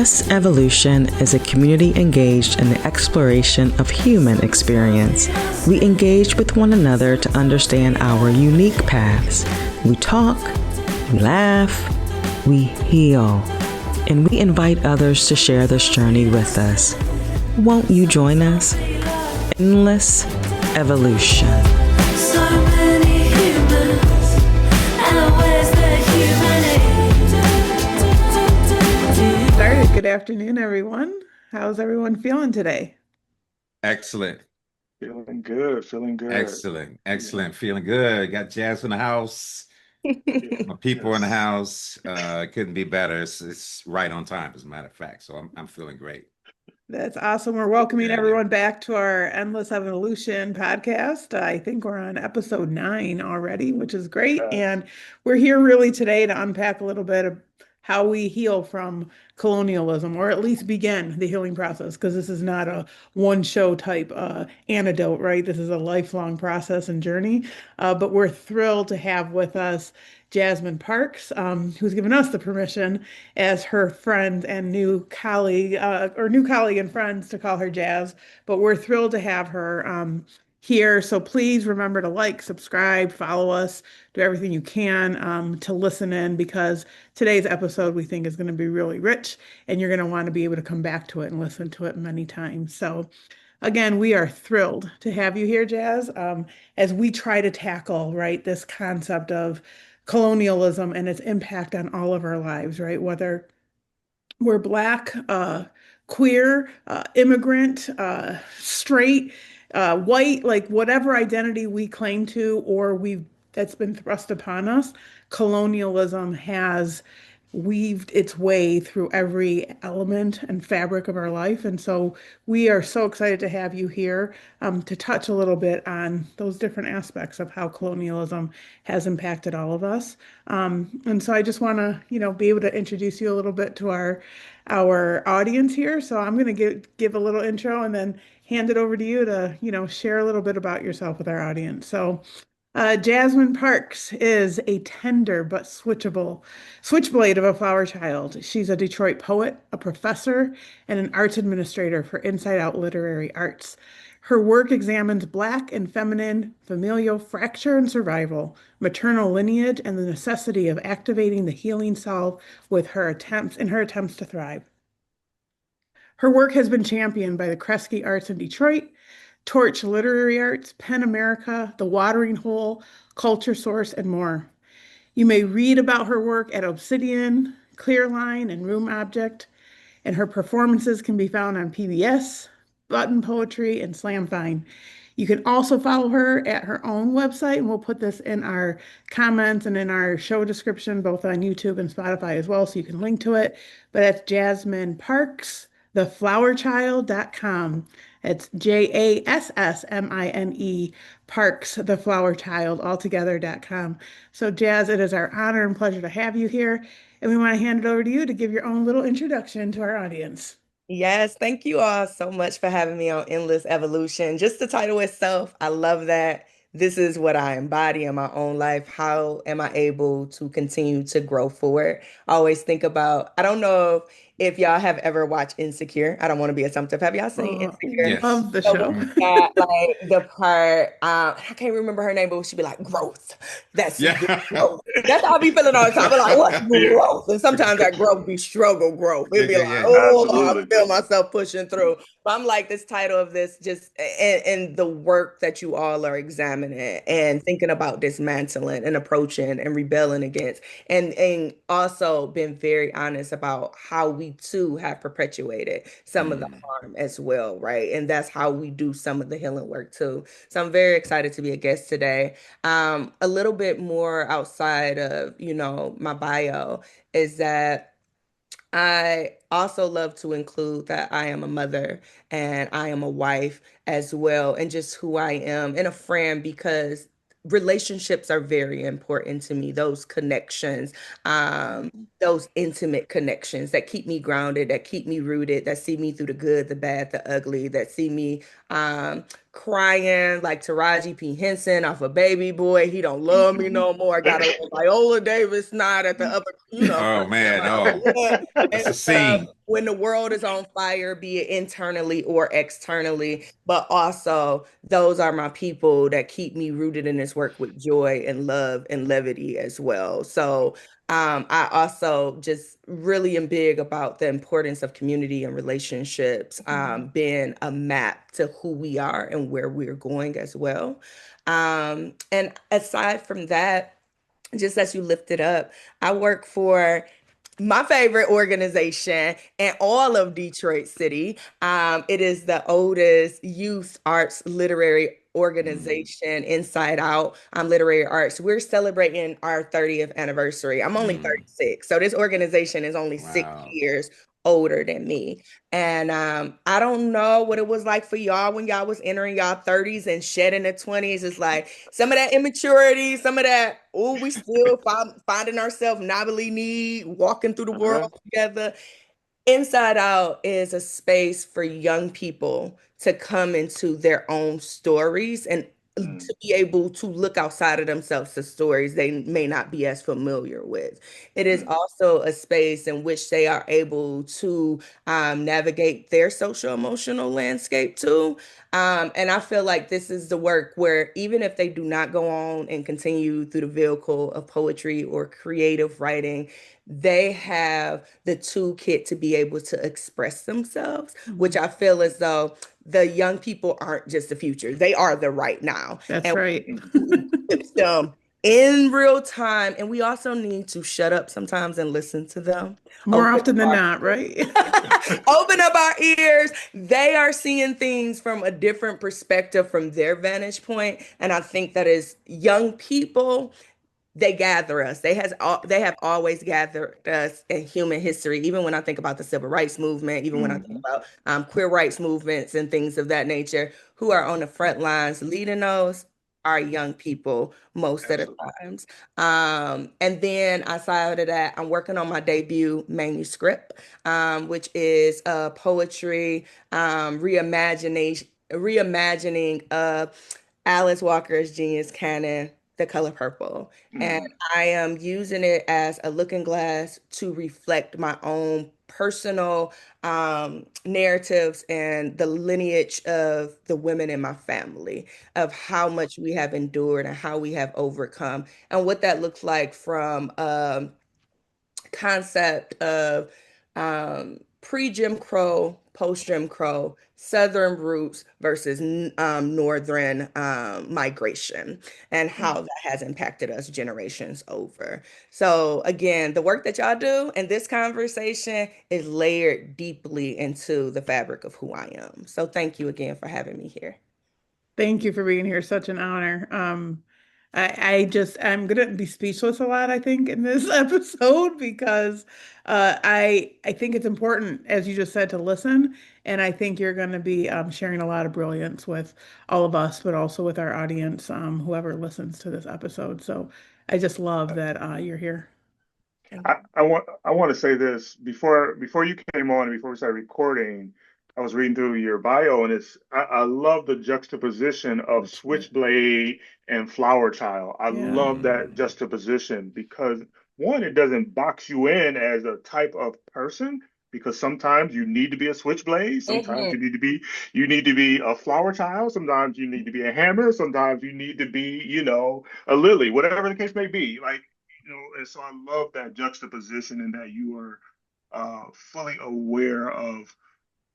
Endless Evolution is a community engaged in the exploration of human experience. We engage with one another to understand our unique paths. We talk, we laugh, we heal, and we invite others to share this journey with us. Won't you join us? Endless Evolution. So many humans, and where's the humanity? Started. Good afternoon, everyone. How's everyone feeling today? Excellent. Feeling good, feeling good. Excellent. Feeling good. Got Jazz in the house. My people in the Yes. house. Couldn't be better. It's right on time, as a matter of fact. So I'm feeling great. That's awesome. We're welcoming Yeah. everyone back to our Endless Evolution podcast. I think we're on episode 9 already, which is great. Yes. And we're here really today to unpack a little bit of how we heal from colonialism, or at least begin the healing process, because this is not a one show type antidote, right? This is a lifelong process and journey. But we're thrilled to have with us Jassmine Parks, who's given us the permission as her friend and new colleague, and friends, to call her Jazz. But we're thrilled to have her here. So please remember to like, subscribe, follow us, do everything you can to listen in, because today's episode we think is going to be really rich, and you're going to want to be able to come back to it and listen to it many times. So again, we are thrilled to have you here, Jazz, as we try to tackle, right, this concept of colonialism and its impact on all of our lives, right? Whether we're Black, queer, immigrant, straight, white, like whatever identity we claim to, or that's been thrust upon us, colonialism has weaved its way through every element and fabric of our life. And so we are so excited to have you here to touch a little bit on those different aspects of how colonialism has impacted all of us. And so I just want to, be able to introduce you a little bit to our audience here. So I'm going to give a little intro and then hand it over to you to, share a little bit about yourself with our audience. So Jassmine Parks is a tender but switchblade of a flower child. She's a Detroit poet, a professor, and an arts administrator for Inside Out Literary Arts. Her work examines Black and feminine familial fracture and survival, maternal lineage, and the necessity of activating the healing self with her attempts to thrive. Her work has been championed by the Kresge Arts in Detroit, Torch Literary Arts, Pen America, The Watering Hole, Culture Source, and more. You may read about her work at Obsidian, Clearline, and Room Object, and her performances can be found on PBS, Button Poetry, and Slamfine. You can also follow her at her own website, and we'll put this in our comments and in our show description, both on YouTube and Spotify as well, so you can link to it. But that's Jassmine Parks, theflowerchild.com. It's Jassmine Parks, theflowerchild, altogether.com. So Jazz, it is our honor and pleasure to have you here. And we want to hand it over to you to give your own little introduction to our audience. Yes, thank you all so much for having me on Endless Evolution. Just the title itself, I love that. This is what I embody in my own life. How am I able to continue to grow forward? I always think about, I don't know if y'all have ever watched Insecure. I don't want to be assumptive. Have y'all seen Insecure? Yes. Love the So show. when we got, like the part, I can't remember her name, but she'd be like, growth. That's Yeah. growth. That's how I be feeling all the time. I'm like, what's growth? And sometimes that growth be struggle growth. It'd be Yeah, like, yeah. oh, I Absolutely. feel myself pushing through. But I'm like, this title of this just, and the work that you all are examining and thinking about dismantling and approaching and rebelling against, and also been very honest about how we too have perpetuated some of the harm as well, right? And that's how we do some of the healing work too. So I'm very excited to be a guest today. A little bit more outside of, my bio is that I also love to include that I am a mother and I am a wife as well, and just who I am, and a friend, because relationships are very important to me. Those connections, those intimate connections that keep me grounded, that keep me rooted, that see me through the good, the bad, the ugly, that see me crying like Taraji P. Henson off of Baby Boy. He don't love me no more. I got a little Viola Davis snot at the upper, Oh man, oh, lip that's and a stuff. scene. When the world is on fire, be it internally or externally, but also those are my people that keep me rooted in this work with joy and love and levity as well. So I also just really am big about the importance of community and relationships, being a map to who we are and where we're going as well. And aside from that, just as you lifted up, I work for my favorite organization in all of Detroit City. It is the oldest youth arts literary Mm, organization inside out literary arts. We're celebrating our 30th anniversary. I'm only mm, 36, so this organization is only six wow. years older than me. And I don't know what it was like for y'all when y'all was entering y'all 30s and shedding the 20s. It's like some of that immaturity, some of that, oh, we still finding ourselves knobbly knee, walking through the world Uh-huh. together. Inside Out is a space for young people to come into their own stories and Mm, to be able to look outside of themselves to stories they may not be as familiar with. It is mm, also a space in which they are able to navigate their social emotional landscape too. And I feel like this is the work where even if they do not go on and continue through the vehicle of poetry or creative writing, they have the toolkit to be able to express themselves, which I feel as though the young people aren't just the future, they are the right now. That's And right. mm. we equip them in real time. And we also need to shut up sometimes and listen to them. More Open often up than our not, right? open up our ears. They are seeing things from a different perspective from their vantage point. And I think that as young people, they gather us. They have always gathered us in human history. Even when I think about the civil rights movement, even when I think Mhm. about queer rights movements and things of that nature, who are on the front lines leading those are young people most of the Absolutely. times. And then outside of that, I'm working on my debut manuscript, which is poetry reimagining of Alice Walker's Genius Canon, The Color Purple. And Mm, I am using it as a looking glass to reflect my own personal narratives and the lineage of the women in my family, of how much we have endured and how we have overcome, and what that looks like from concept of pre-Jim Crow, post-Jim Crow, Southern roots versus Northern migration, and how mm. that has impacted us generations over. So again, the work that y'all do in this conversation is layered deeply into the fabric of who I am. So thank you again for having me here. Thank you for being here. Such an honor. I'm gonna be speechless a lot, I think, in this episode because I think it's important, as you just said, to listen. And I think you're gonna be sharing a lot of brilliance with all of us, but also with our audience, whoever listens to this episode. So I just love that you're here. Thank you. I want to say this before you came on and before we started recording. I was reading through your bio, and I love the juxtaposition of Thank you. switchblade and flower child. I Yeah, love that Mm, juxtaposition because one, it doesn't box you in as a type of person. Because sometimes you need to be a switchblade, sometimes Mhm. you need to be a flower child, sometimes you need to be a hammer, sometimes you need to be, a lily, whatever the case may be. Like, and so I love that juxtaposition and that you are fully aware of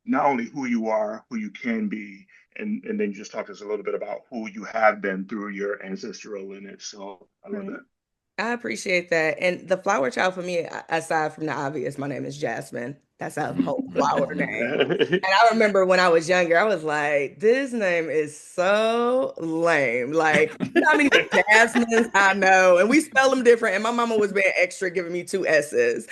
not only who you are, who you can be, and then you just talk to us a little bit about who you have been through your ancestral lineage. So I love right. that. I appreciate that. And the flower child for me, aside from the obvious, my name is Jasmine. That's a whole flower name. And I remember when I was younger, I was like, this name is so lame. Like, you know how many Jasmines I know? And we spell them different. And my mama was being extra, giving me two S's.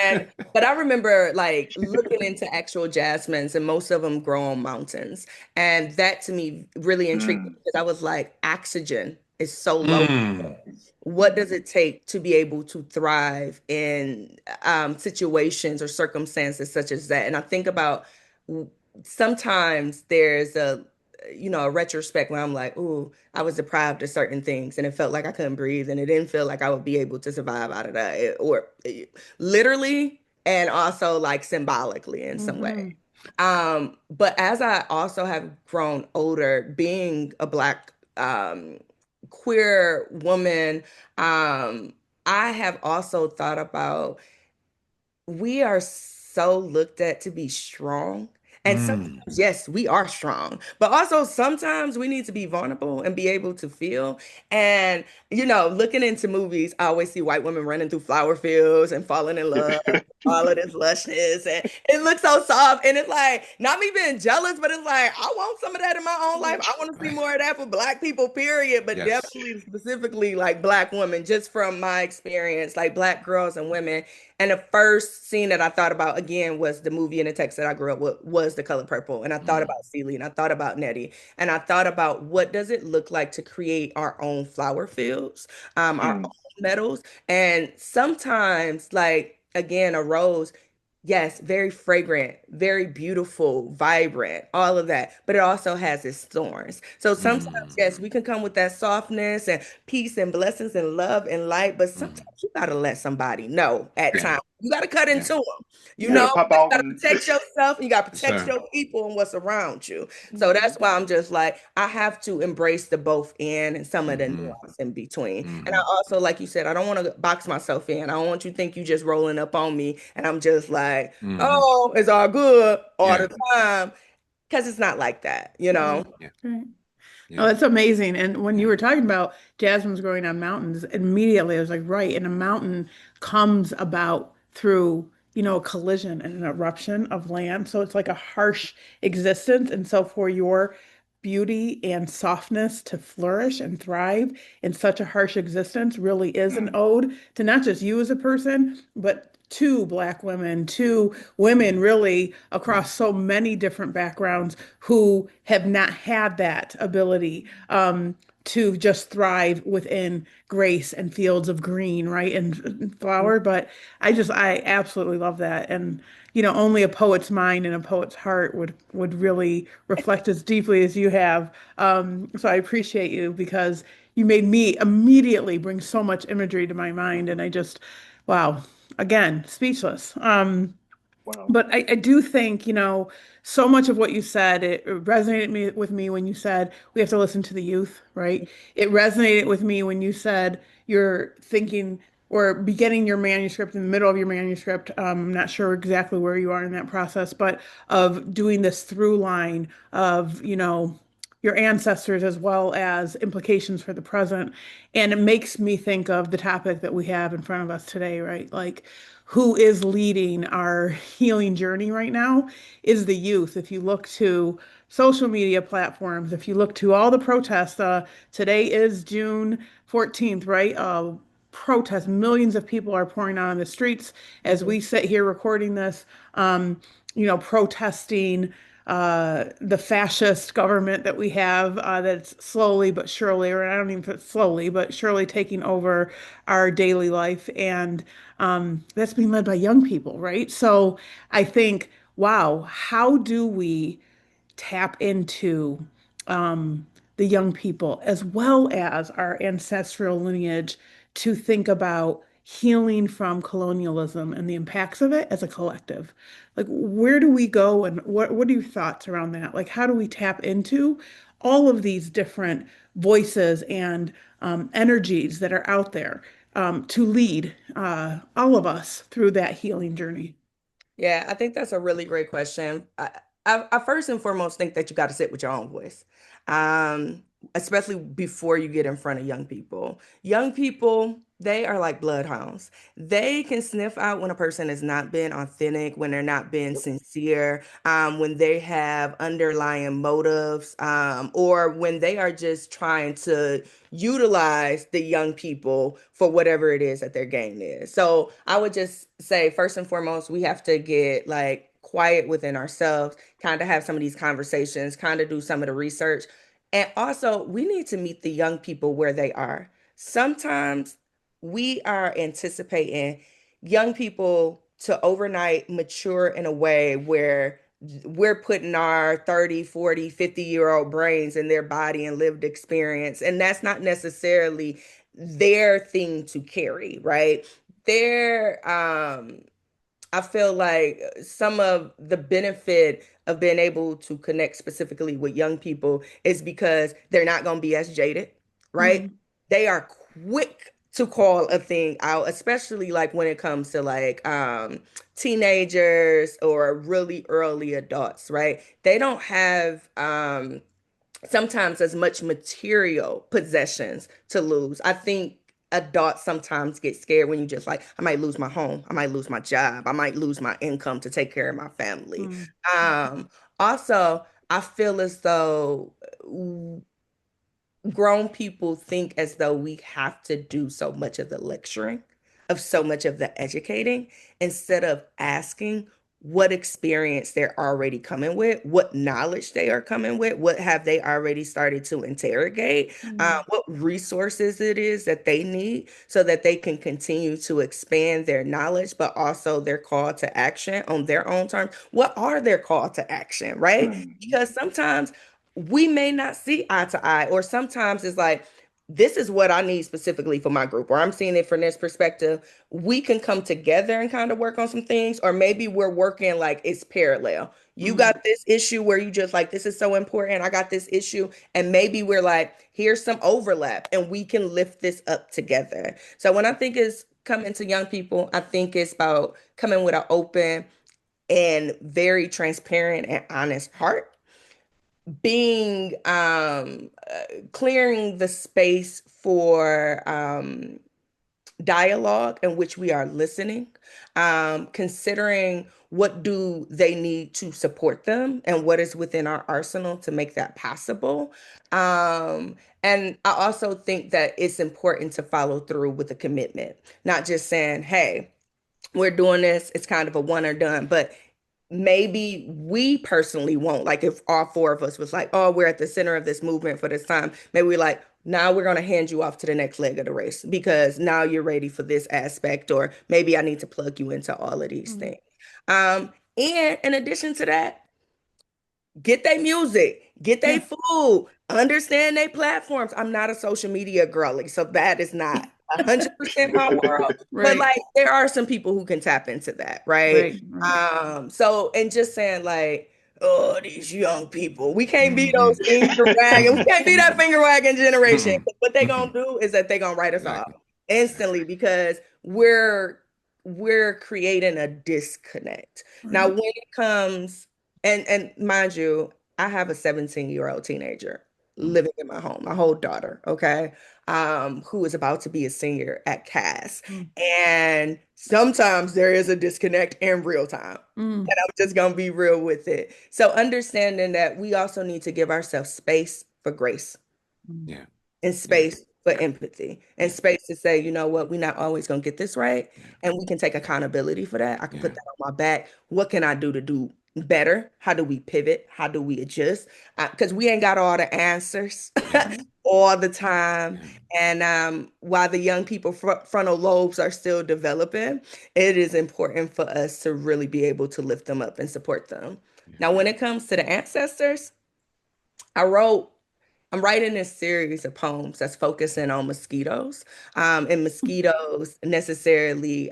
And but I remember like looking into actual jasmines, and most of them grow on mountains. And that to me really intrigued me Mm, because I was like, oxygen is so low. mm, What does it take to be able to thrive in situations or circumstances such as that? And I think about sometimes there's a retrospect where I'm like, ooh, I was deprived of certain things and it felt like I couldn't breathe and it didn't feel like I would be able to survive out of that, or literally and also like symbolically in some way. Mhm. But as I also have grown older, being a Black queer woman, I have also thought about we are so looked at to be strong. And sometimes, Mm. yes, we are strong, but also sometimes we need to be vulnerable and be able to feel. And, looking into movies, I always see white women running through flower fields and falling in love, all of this lushness. And it looks so soft. And it's like, not me being jealous, but it's like, I want some of that in my own life. I want to see Right. more of that for Black people, period. But Yes. definitely, specifically, like Black women, just from my experience, like Black girls and women. And the first scene that I thought about again was the movie and the text that I grew up with was The Color Purple. And I thought Mm. about Celie and I thought about Nettie. And I thought about what does it look like to create our own flower fields, our own Mm, meadows. And sometimes, like again, a rose, yes, very fragrant, very beautiful, vibrant, all of that. But it also has its thorns. So sometimes, Mm. yes, we can come with that softness and peace and blessings and love and light. But Mm. sometimes you gotta let somebody know at Yeah. times. You gotta cut Yeah. into them. You you got know, to pop you out gotta and protect yourself and you gotta Yes, protect sir. your people and what's around you. So Mhm. that's why I'm just like, I have to embrace the both in and some of the Mm-hmm. nuance in between. And I Mm-hmm. also, like you said, I don't want to box myself in. I don't want you to think you just rolling up on me and I'm just like, Mm-hmm. oh, it's all good all Yeah. the time. Because it's not like that, you Right. know? Yeah. Right. Oh, Yeah. that's amazing. And when you Yeah. were talking about Jasmine's growing on mountains, immediately I was like, right. And a mountain comes about through, a collision and an eruption of land. So it's like a harsh existence. And so for your beauty and softness to flourish and thrive in such a harsh existence really is an mm, ode to not just you as a person, but to Black women, to women really across so many different backgrounds who have not had that ability to just thrive within grace and fields of green, right? And flower. But I absolutely love that. And, only a poet's mind and a poet's heart would really reflect as deeply as you have. So I appreciate you because you made me immediately bring so much imagery to my mind. And wow, again, speechless. wow. But I do think, so much of what you said, it resonated with me when you said we have to listen to the youth, right? It resonated with me when you said you're thinking or beginning your manuscript in the middle of your manuscript. I'm not sure exactly where you are in that process, but of doing this through line of, your ancestors as well as implications for the present. And it makes me think of the topic that we have in front of us today, right? Like, who is leading our healing journey right now is the youth. If you look to social media platforms, if you look to all the protests, today is June 14th, right? Protests, millions of people are pouring out on the streets as we sit here recording this, protesting the fascist government that we have that's slowly but surely, or I don't even put slowly, but surely taking over our daily life. And that's being led by young people, right? So I think, wow, how do we tap into the young people as well as our ancestral lineage to think about healing from colonialism and the impacts of it as a collective? Like, where do we go and what are your thoughts around that? Like, how do we tap into all of these different voices and energies that are out there to lead all of us through that healing journey? Yeah, I think that's a really great question. I first and foremost think that you got to sit with your own voice, um, especially before you get in front of young people. Young people, they are like bloodhounds. They can sniff out when a person is not being authentic, when they're not being sincere, when they have underlying motives, or when they are just trying to utilize the young people for whatever it is that their game is. So I would just say, first and foremost, we have to get like quiet within ourselves, kind of have some of these conversations, kind of do some of the research. And also, we need to meet the young people where they are. Sometimes we are anticipating young people to overnight mature in a way where we're putting our 30, 40, 50-year-old brains in their body and lived experience. And that's not necessarily their thing to carry, right? They're I feel like some of the benefit of being able to connect specifically with young people is because they're not going to be as jaded, right? Mm, They are quick to call a thing out, especially like when it comes to like teenagers or really early adults, right? They don't have sometimes as much material possessions to lose. I think adults sometimes get scared when you just like, I might lose my home, I might lose my job, I might lose my income to take care of my family. mm, Also, I feel as though grown people think as though we have to do so much of the lecturing, of so much of the educating, instead of asking what experience they're already coming with, what knowledge they are coming with, what have they already started to interrogate, mm, what resources it is that they need so that they can continue to expand their knowledge, but also their call to action on their own terms. What are their call to action, right? mm, Because sometimes we may not see eye to eye, or sometimes it's like, this is what I need specifically for my group, or I'm seeing it from this perspective. We can come together and kind of work on some things, or maybe we're working like it's parallel. You mm, got this issue where you just like, this is so important. I got this issue. And maybe we're like, here's some overlap and we can lift this up together. So when I think it's coming to young people, I think it's about coming with an open and very transparent and honest heart, being clearing the space for dialogue in which we are listening, considering what do they need to support them and what is within our arsenal to make that possible. And I also think that it's important to follow through with a commitment, not just saying, hey, we're doing this, it's kind of a one or done, but maybe we personally won't. Like if all four of us was like, oh, we're at the center of this movement for this time, maybe we're like, now we're going to hand you off to the next leg of the race because now you're ready for this aspect, or maybe I need to plug you into all of these mm. things. And in addition to that, get their music, get their Yeah. food, understand their platforms. I'm not a social media girly, so that is not 100% my world. But Right. like there are some people who can tap into that, right? Right. Right. So and just saying like, oh, these young people, we can't be Mhm. those finger wagging, we can't be that finger wagging generation. Mhm. 'Cause what they gonna Mhm. do is that they gonna write us off Exactly. instantly Exactly. because we're creating a disconnect. Now, Right. when it comes and mind you, I have a 17-year-old teenager Mhm. living in my home, my whole daughter, okay, who is about to be a senior at Cass. Mm, And sometimes there is a disconnect in real time. mm, And I'm just gonna be real with it. So understanding that we also need to give ourselves space for grace mm. Yeah. and Yeah. space for empathy and Yeah. space to say, you know what, we're not always going to get this right. Yeah. And we can take accountability for that. I can put Yeah. that on my back. What can I do to do better? How do we pivot? How do we adjust? Because we ain't got all the answers Yeah. Right. all the time. Yeah. And while the young people frontal lobes are still developing, it is important for us to really be able to lift them up and support them. Yeah. Now, when it comes to the ancestors, I wrote I'm writing this series of poems that's focusing on mosquitoes. And mosquitoes necessarily,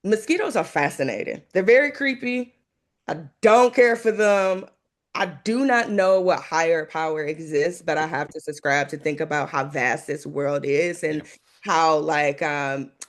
mosquitoes are fascinating. They're very creepy. I don't care for them. I do not know what higher power exists, but I have to subscribe to think about how vast this world is and Yeah. how like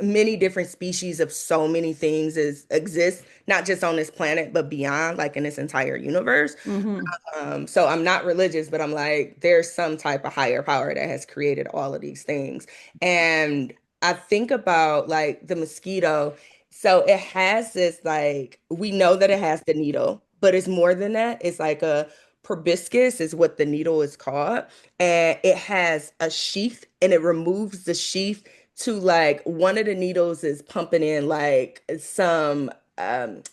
many different species of so many things exist, not just on this planet, but beyond, like in this entire universe. Mm-hmm. So I'm not religious, but I'm like, there's some type of higher power that has created all of these things. And I think about like the mosquito. So it has this like, we know that it has the needle, but it's more than that. It's like a proboscis is what the needle is called. And it has a sheath and it removes the sheath to like one of the needles is pumping in like some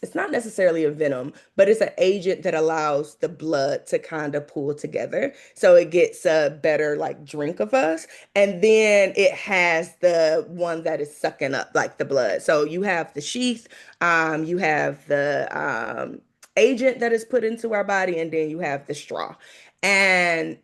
it's not necessarily a venom, but it's an agent that allows the blood to kind of pool together. So it gets a better like drink of us. And then it has the one that is sucking up like the blood. So you have the sheath, you have agent that is put into our body, and then you have the straw. And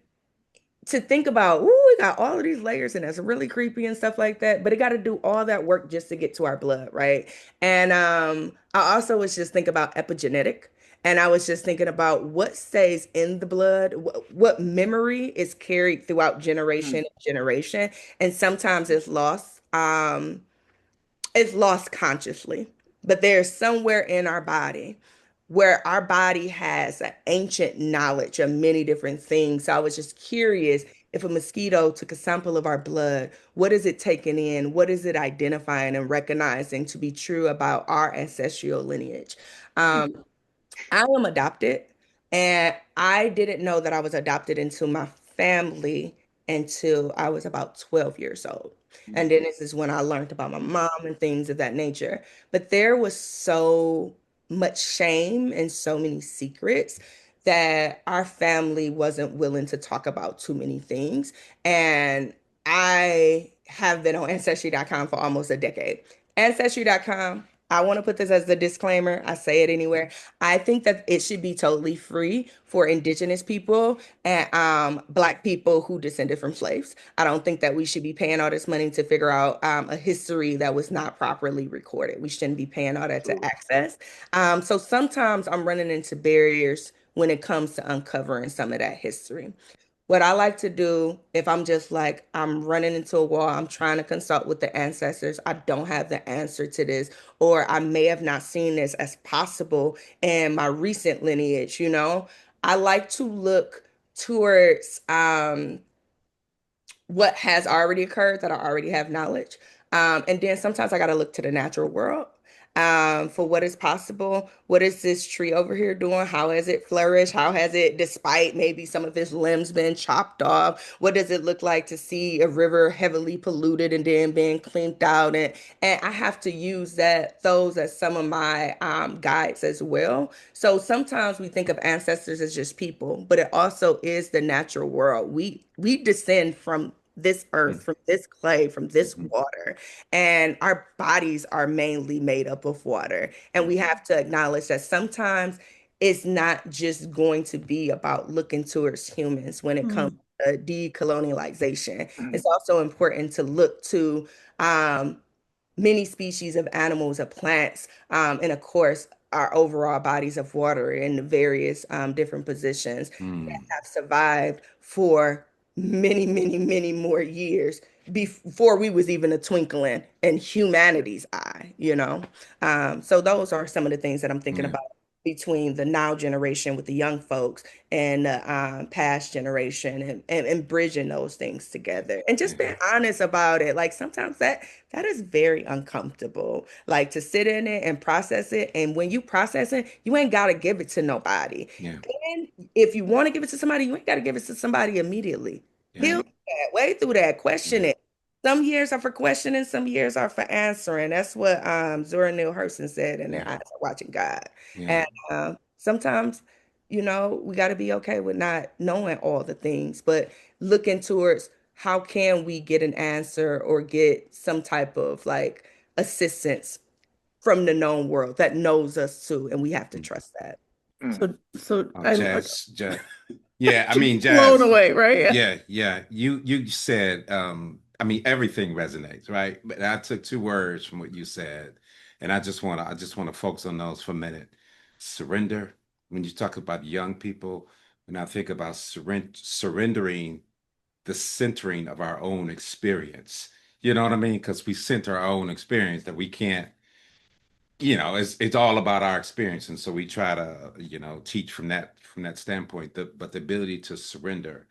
to think about, ooh, we got all of these layers and that's really creepy and stuff like that, but it got to do all that work just to get to our blood, right? And I also was just thinking about epigenetic, and I was just thinking about what stays in the blood, what memory is carried throughout generation and generation, and sometimes it's lost consciously, but there's somewhere in our body where our body has an ancient knowledge of many different things. So I was just curious, if a mosquito took a sample of our blood, what is it taking in? What is it identifying and recognizing to be true about our ancestral lineage? Um, I am adopted, and I didn't know that I was adopted into my family until I was about 12 years old. And then this is when I learned about my mom and things of that nature. But there was so much shame and so many secrets that our family wasn't willing to talk about too many things. And I have been on Ancestry.com for almost a decade. Ancestry.com, I want to put this as the disclaimer. I say it anywhere. I think that it should be totally free for indigenous people and black people who descended from slaves. I don't think that we should be paying all this money to figure out a history that was not properly recorded. We shouldn't be paying all that to access. So sometimes I'm running into barriers when it comes to uncovering some of that history. What I like to do, if I'm just like, I'm running into a wall, I'm trying to consult with the ancestors, I don't have the answer to this, or I may have not seen this as possible in my recent lineage, you know? I like to look towards what has already occurred that I already have knowledge. And then sometimes I got to look to the natural world for what is possible. What is this tree over here doing? How has it flourished? How has it, despite maybe some of its limbs been chopped off? What does it look like to see a river heavily polluted and then being cleaned out? And I have to use those as some of my guides as well. So sometimes we think of ancestors as just people, but it also is the natural world. We descend from this earth, from this clay, from this water, and our bodies are mainly made up of water. And we have to acknowledge that sometimes it's not just going to be about looking towards humans when it comes to decolonialization. It's also important to look to um, many species of animals, of plants, and of course, our overall bodies of water in the various different positions that have survived for many, many, many more years before we was even a twinkling in humanity's eye, you know? So those are some of the things that I'm thinking Yeah. about between the now generation with the young folks and the past generation, and bridging those things together and just being honest about it. Like sometimes that is very uncomfortable, like to sit in it and process it. And when you process it, you ain't got to give it to nobody. Yeah. And if you want to give it to somebody, you ain't got to give it to somebody immediately. Yeah. Heal that, way through that, question Yeah. it. Some years are for questioning, some years are for answering. That's what Zora Neale Hurston said in Their Yeah. Eyes Are Watching God. Yeah. And sometimes, we got to be okay with not knowing all the things, but looking towards how can we get an answer or get some type of like assistance from the known world that knows us too, and we have to trust that. So Oh, I Jazz. Yeah, I mean, blown Jazz. away, right? Yeah. You said, I mean, everything resonates, right? But I took two words from what you said, and I just wanna focus on those for a minute. Surrender. When you talk about young people, when I think about surrendering the centering of our own experience. You know what I mean? Because we center our own experience that we can't, it's all about our experience. And so we try to, teach from that standpoint, but the ability to surrender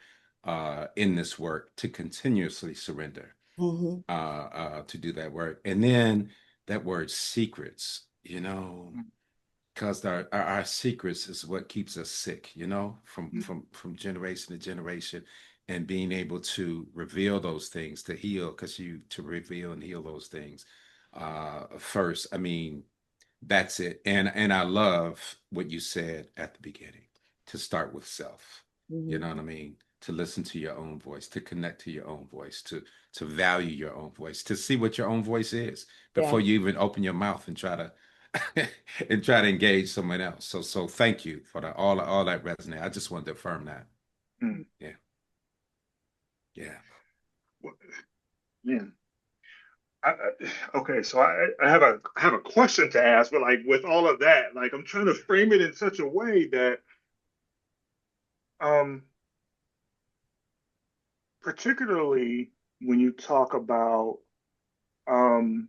in this work, to continuously surrender, Hmm. to do that work. And then that word secrets, because our secrets is what keeps us sick, from generation to generation, and being able to reveal those things to heal, because you to reveal and heal those things first. I mean, that's it. And I love what you said at the beginning, to start with self. You Hmm. know what I mean? To listen to your own voice, to connect to your own voice, to value your own voice, to see what your own voice is Yeah. before you even open your mouth and try to and try to engage someone else. So thank you for that. All that resonate. I just wanted to affirm that. Mm. Yeah. Yeah. Well, yeah. Okay, so I have a question to ask, but like with all of that, like I'm trying to frame it in such a way that um particularly when you talk about um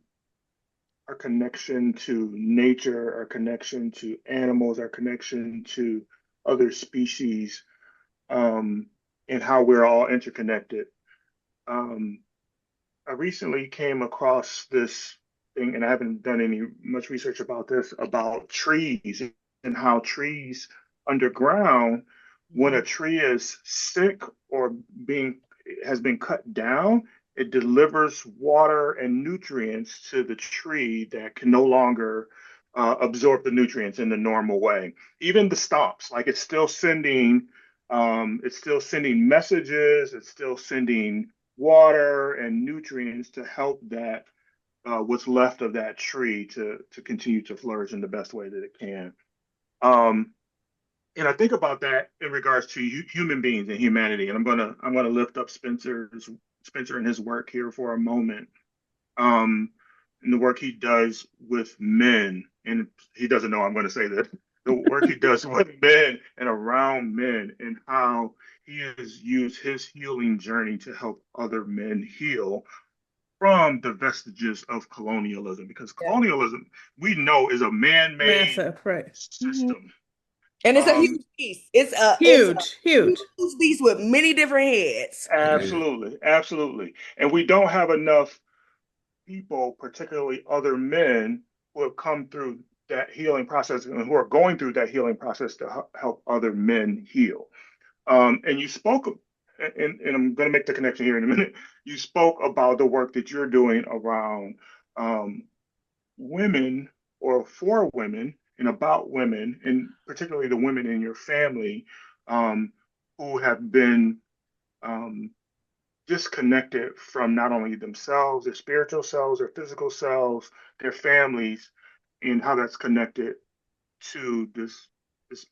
our connection to nature, our connection to animals, our connection to other species, um, and how we're all interconnected. Um, I recently came across this thing, and I haven't done any much research about this, about trees and how trees underground, when a tree is sick or being has been cut down, it delivers water and nutrients to the tree that can no longer absorb the nutrients in the normal way. Even the stumps, like it's still sending messages, it's still sending water and nutrients to help that what's left of that tree to continue to flourish in the best way that it can. Um, and I think about that in regards to human beings and humanity. And I'm gonna lift up Spencer and his work here for a moment. Um, and the work he does with men, and he doesn't know I'm going to say that. The work he does with men and around men, and how he has used his healing journey to help other men heal from the vestiges of colonialism, because Yeah. colonialism, we know, is a man-made Massive, right? Mhm. system. And it's a Um, huge piece. It's a Huge, huge. huge piece with many different heads. It is. absolutely, absolutely. And we don't have enough people, particularly other men, who have come through that healing process and who are going through that healing process to help other men heal. And you spoke, and I'm going to make the connection here in a minute. You spoke about the work that you're doing around um, women or for women and about women, and particularly the women in your family um, who have been um, disconnected from not only themselves, their spiritual selves, their physical selves, their families, and how that's connected to this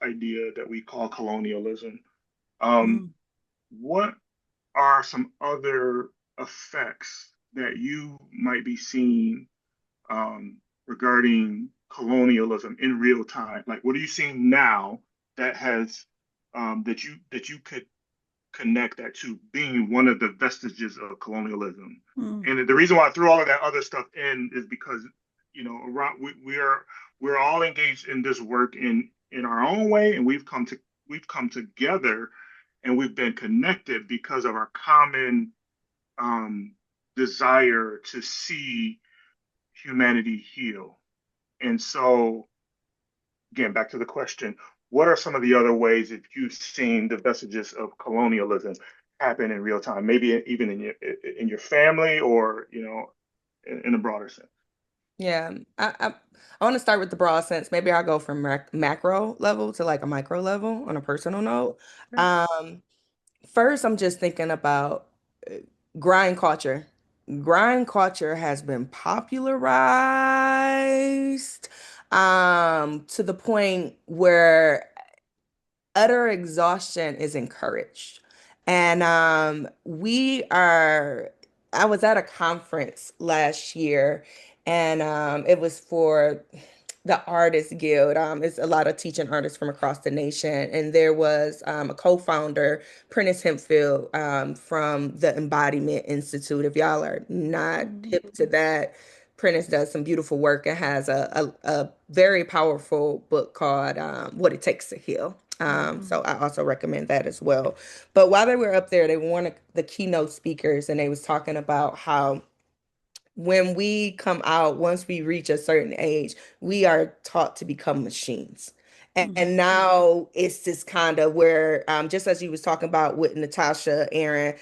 idea that we call colonialism. Um, Mm. what are some other effects that you might be seeing regarding colonialism in real time? Like, what are you seeing now that has that you could connect that to being one of the vestiges of colonialism? Mm. And the reason why I threw all of that other stuff in is because around we're all engaged in this work in our own way, and we've come together and we've been connected because of our common um, desire to see humanity heal. And so, again, back to the question, what are some of the other ways that you've seen the vestiges of colonialism happen in real time? Maybe even in your family, or in a broader sense. Yeah, I want to start with the broad sense. Maybe I'll go from macro level to like a micro level on a personal note. Right. Um, First, I'm just thinking about uh, grind culture. Grind culture has been popularized to the point where utter exhaustion is encouraged. And I was at a conference last year, and it was for the Artist Guild. It's a lot of teaching artists from across the nation. And there was a co-founder, Prentice Hempfield, from the Embodiment Institute. If y'all are not Mm. hip to that, Prentice does some beautiful work and has a very powerful book called What It Takes to Heal. So Mm. I also recommend that as well. But while they were up there, they were one of the keynote speakers, and they was talking about how when we come out, once we reach a certain age, we are taught to become machines. Mm. And now it's this kind of where, just as you was talking about with Natasha Aaron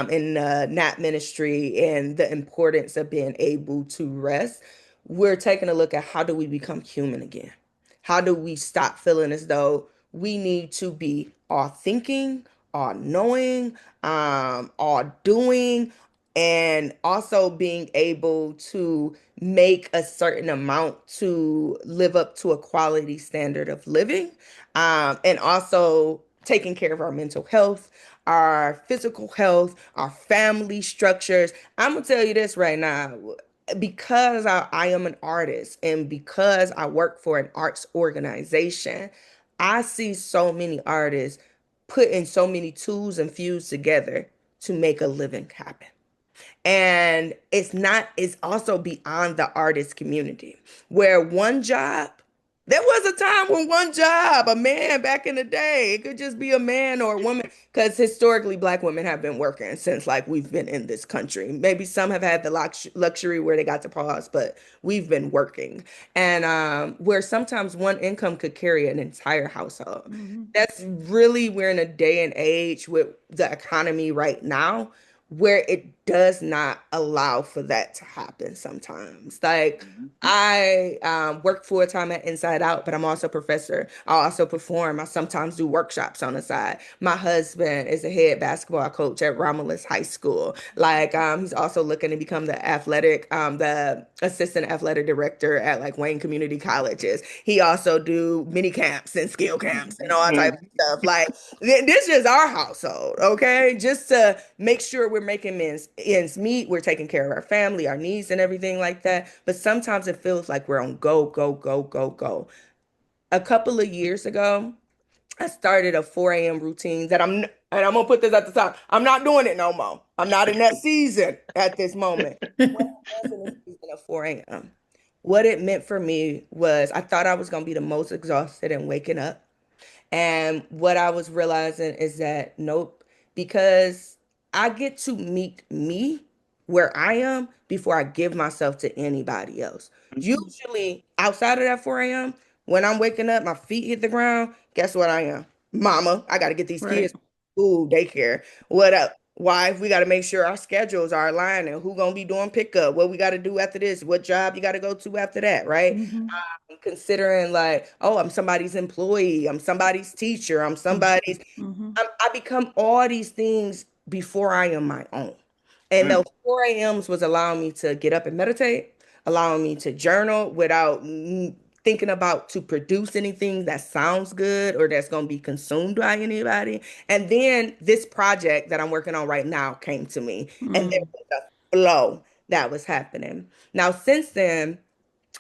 in the Nat ministry and the importance of being able to rest, we're taking a look at how do we become human again? How do we stop feeling as though we need to be all thinking, all knowing, all doing, and also being able to make a certain amount to live up to a quality standard of living, and also taking care of our mental health, our physical health, our family structures. I'm gonna tell you this right now, because I am an artist and because I work for an arts organization, I see so many artists putting so many tools and fuse together to make a living happen. And it's also beyond the artist community where one job, there was a time when one job, a man back in the day, it could just be a man or a woman, because historically Black women have been working since like we've been in this country. Maybe some have had the luxury where they got to pause, but we've been working. And where sometimes one income could carry an entire household. That's really, we're in a day and age with the economy right now where it does not allow for that to happen sometimes. Like I work full time at Inside Out, but I'm also a professor. I also perform. I sometimes do workshops on the side. My husband is a head basketball coach at Romulus High School. Like he's also looking to become the assistant athletic director at like Wayne Community Colleges. He also do mini camps and skill camps and all type of stuff. Like this is our household, okay? Just to make sure we're making ends meet, we're taking care of our family, our needs, and everything like that. But sometimes it feels like we're on go, go, go, go, go. A couple of years ago, I started a 4 a.m. routine that and I'm gonna put this at the top. I'm not doing it no more. I'm not in that season at this moment. When I was in the season of 4 a.m., what it meant for me was I thought I was gonna be the most exhausted and waking up. And what I was realizing is that nope, because I get to meet me where I am before I give myself to anybody else. Usually outside of that 4 a.m., when I'm waking up, my feet hit the ground, guess what I am? Mama, I got to get these Right. kids school, daycare. What up? Wife, we got to make sure our schedules are aligned and who gonna be doing pickup, what we got to do after this, what job you got to go to after that, right? Considering like, oh, I'm somebody's employee, I'm somebody's teacher, I'm somebody's, I become all these things before I am my own. And those 4 a.m.s was allowing me to get up and meditate, allowing me to journal without thinking about to produce anything that sounds good or that's going to be consumed by anybody. And then this project that I'm working on right now came to me, and there was a flow that was happening. Now, since then,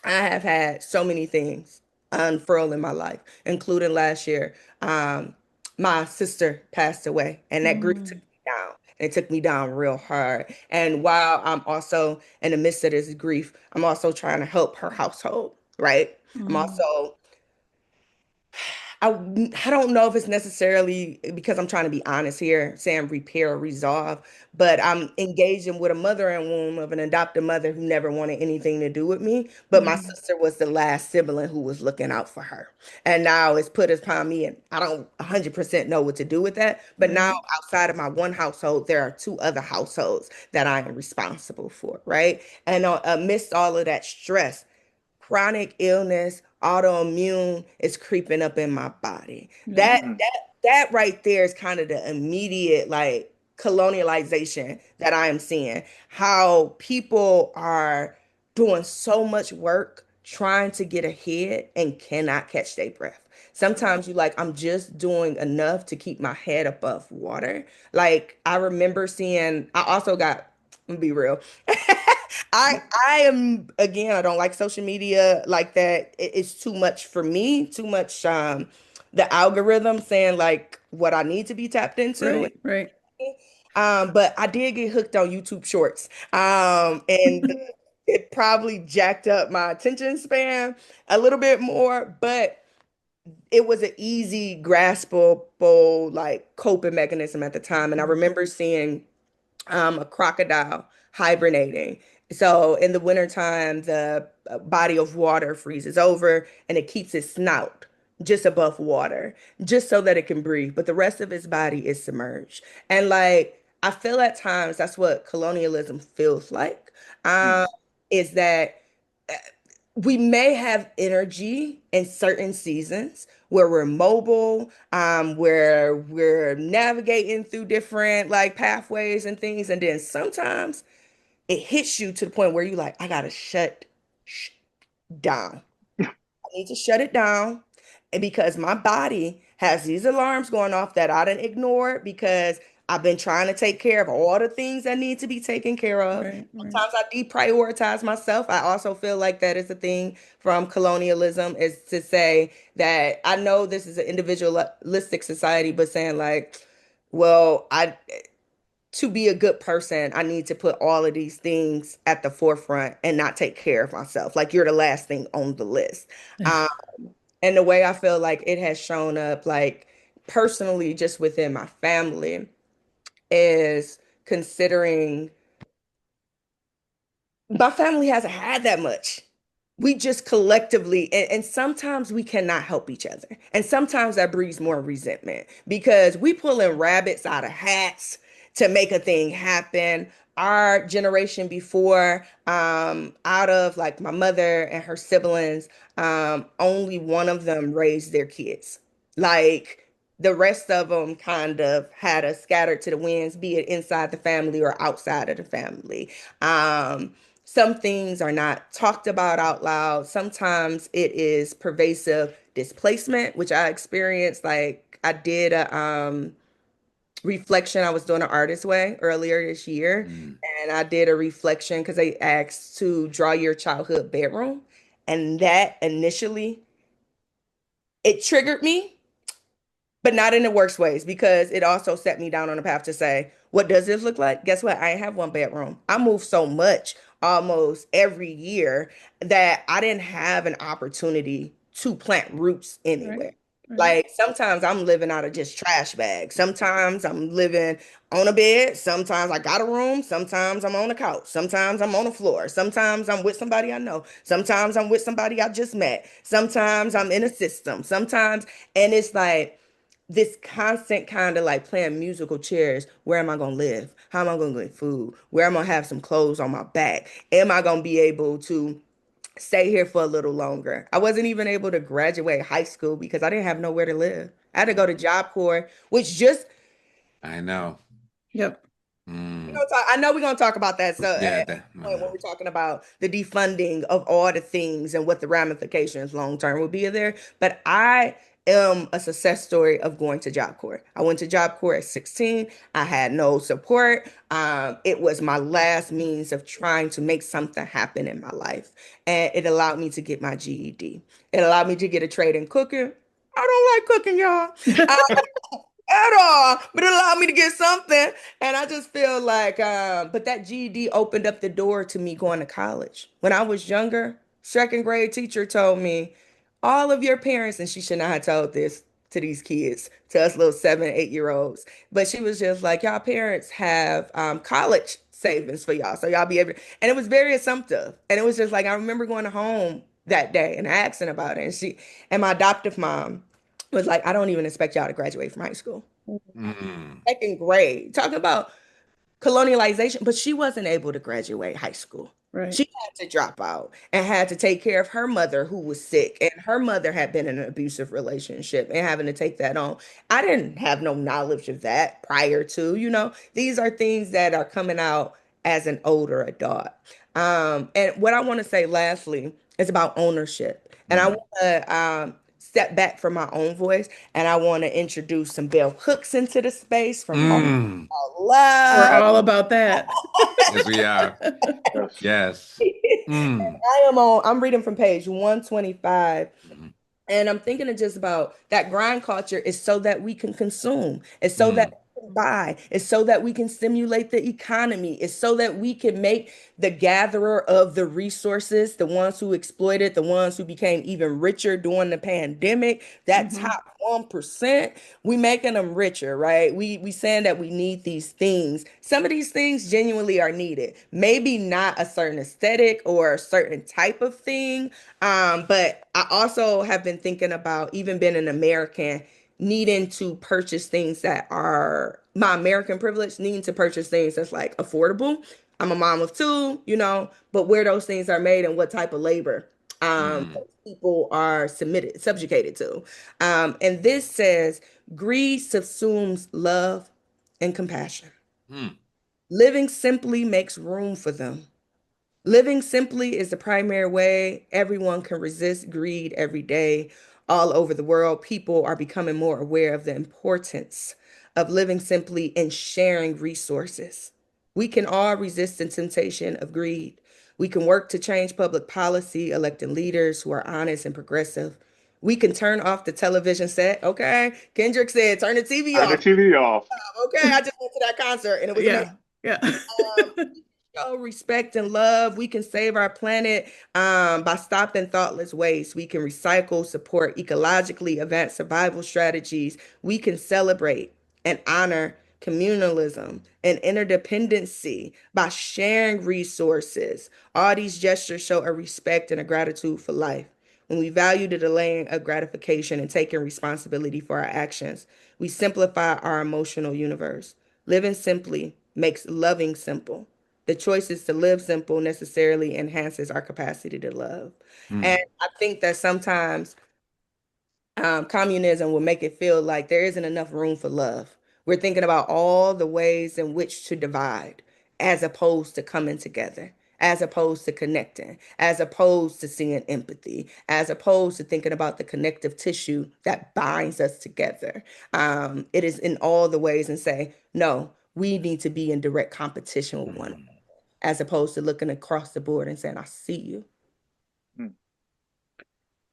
I have had so many things unfurl in my life, including last year. Um, my sister passed away, and that grief took me down. And it took me down real hard. And while I'm also in the midst of this grief, I'm also trying to help her household, right? I'm also I I don't know if it's necessarily because I'm trying to be honest here, saying repair or resolve, but I'm engaging with a mother in womb of an adopted mother who never wanted anything to do with me. But my sister was the last sibling who was looking out for her. And now it's put upon me, and I don't 100% know what to do with that. But now outside of my one household, there are two other households that I am responsible for, right? And amidst all of that stress, chronic illness, autoimmune is creeping up in my body. That right there is kind of the immediate like colonialization that I am seeing. How people are doing so much work trying to get ahead and cannot catch their breath. Sometimes you like, I'm just doing enough to keep my head above water. Like I remember seeing, I also got, I'm gonna be real. I am again, I don't like social media like that. It's too much for me, too much the algorithm saying like what I need to be tapped into. Right, right. But I did get hooked on YouTube Shorts. And it probably jacked up my attention span a little bit more, but it was an easy graspable like coping mechanism at the time. And I remember seeing a crocodile hibernating. So in the wintertime, the body of water freezes over and it keeps its snout just above water, just so that it can breathe. But the rest of its body is submerged. And like, I feel at times that's what colonialism feels like. Um, is that we may have energy in certain seasons where we're mobile, where we're navigating through different like pathways and things, and then sometimes it hits you to the point where you like, I gotta shut down. I need to shut it down. And because my body has these alarms going off that I didn't ignore because I've been trying to take care of all the things that need to be taken care of. Right, right. Sometimes I deprioritize myself. I also feel like that is a thing from colonialism, is to say that I know this is an individualistic society, but saying like, well, I to be a good person, I need to put all of these things at the forefront and not take care of myself. Like you're the last thing on the list. Um, and the way I feel like it has shown up, like personally, just within my family, is considering my family hasn't had that much. We just collectively, and sometimes we cannot help each other. And sometimes that breeds more resentment because we pulling rabbits out of hats to make a thing happen. Our generation before, out of like my mother and her siblings, only one of them raised their kids. Like the rest of them kind of had us scattered to the winds, be it inside the family or outside of the family. Some things are not talked about out loud. Sometimes it is pervasive displacement, which I experienced. Like I did a reflection. I was doing an artist way earlier this year, and I did a reflection because they asked to draw your childhood bedroom. And that initially, it triggered me, but not in the worst ways because it also set me down on a path to say, what does this look like? Guess what? I ain't have one bedroom. I moved so much almost every year that I didn't have an opportunity to plant roots Right, anywhere. right. Like sometimes I'm living out of just trash bags. Sometimes I'm living on a bed. Sometimes I got a room. Sometimes I'm on a couch. Sometimes I'm on the floor. Sometimes I'm with somebody I know. Sometimes I'm with somebody I just met. Sometimes I'm in a system. Sometimes, and it's like, this constant kind of like playing musical chairs. Where am I going to live? How am I going to get food? Where am I going to have some clothes on my back? Am I going to be able to stay here for a little longer? I wasn't even able to graduate high school because I didn't have nowhere to live. I had to go to Job Corps, which just, I know. Yep. Mm, I know we're going to talk about that. So yeah, at that, some point when we're talking about the defunding of all the things and what the ramifications long term will be there. But I am a success story of going to Job Corps. I went to Job Corps at 16. I had no support. It was my last means of trying to make something happen in my life. And it allowed me to get my GED. It allowed me to get a trade in cooking. I don't like cooking, y'all. At all, but it allowed me to get something. And I just feel like, but that GED opened up the door to me going to college. When I was younger, second grade teacher told me, all of your parents, and she should not have told this to these kids, to us little 7, 8 year olds, but she was just like, y'all parents have college savings for y'all. So y'all be able, and it was very assumptive. And it was just like, I remember going home that day and asking about it. And my adoptive mom was like, I don't even expect y'all to graduate from high school. mm, Second grade. Talking about colonialization, but she wasn't able to graduate high school. Right. She had to drop out and had to take care of her mother who was sick, and her mother had been in an abusive relationship and having to take that on. I didn't have no knowledge of that prior to, these are things that are coming out as an older adult. And what I want to say lastly is about ownership. And I mm, want to step back from my own voice and I want to introduce some bell hooks into the space from all mm. We're love. all about that. Yes, we are. Yes. Yes. Mm, I'm reading from page 125. mm, And I'm thinking of just about that grind culture is so that we can consume. It's so that mm, we can buy. It's so that we can stimulate the economy. It's so that we can make the gatherer of the resources, the ones who exploited, the ones who became even richer during the pandemic, that Mhm. top 1%, we making them richer, right? We saying that we need these things. Some of these things genuinely are needed. Maybe not a certain aesthetic or a certain type of thing, but I also have been thinking about even being an American, needing to purchase things that are my American privilege, needing to purchase things that's like affordable. I'm a mom of two, but where those things are made and what type of labor Mm, People are subjugated to. And this says greed subsumes love and compassion. mm, Living simply makes room for them. Living simply is the primary way everyone can resist greed every day. All over the world, people are becoming more aware of the importance of living simply and sharing resources. We can all resist the temptation of greed. We can work to change public policy, electing leaders who are honest and progressive. We can turn off the television set. Okay. Kendrick said, turn the TV Turn the off. TV off. Okay. I just went to that concert and it was amazing. Yeah. Yeah. Show respect and love. We can save our planet by stopping thoughtless waste. We can recycle, support ecologically advanced survival strategies. We can celebrate and honor communalism and interdependency by sharing resources. All these gestures show a respect and a gratitude for life. When we value the delaying of gratification and taking responsibility for our actions, we simplify our emotional universe. Living simply makes loving simple. The choices to live simple necessarily enhances our capacity to love. And mm, I think that sometimes communism will make it feel like there isn't enough room for love. We're thinking about all the ways in which to divide, as opposed to coming together, as opposed to connecting, as opposed to seeing empathy, as opposed to thinking about the connective tissue that binds us together. It is in all the ways and say, no, we need to be in direct competition with one, mm. as opposed to looking across the board and saying, I see you. Mm.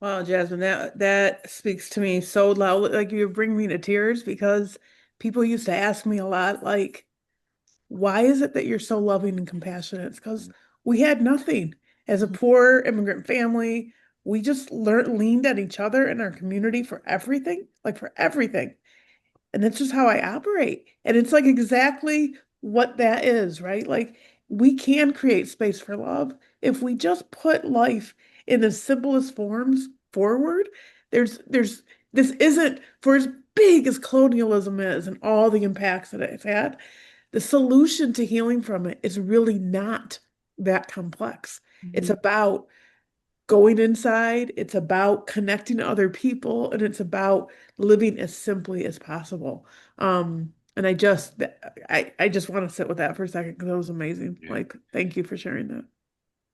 Wow, Jasmine, that speaks to me so loud. Like you bring me to tears because people used to ask me a lot, like, why is it that you're so loving and compassionate? It's because we had nothing. As a poor immigrant family, we just leaned on each other in our community for everything, like for everything. And that's just how I operate. And it's like exactly what that is, right? Like we can create space for love if we just put life in the simplest forms forward. There's this isn't for as big as colonialism is and all the impacts that it's had. The solution to healing from it is really not that complex. It's Mhm. about going inside, it's about connecting to other people, and it's about living as simply as possible. And I just want to sit with that for a second because that was amazing. Yeah. Like, thank you for sharing that.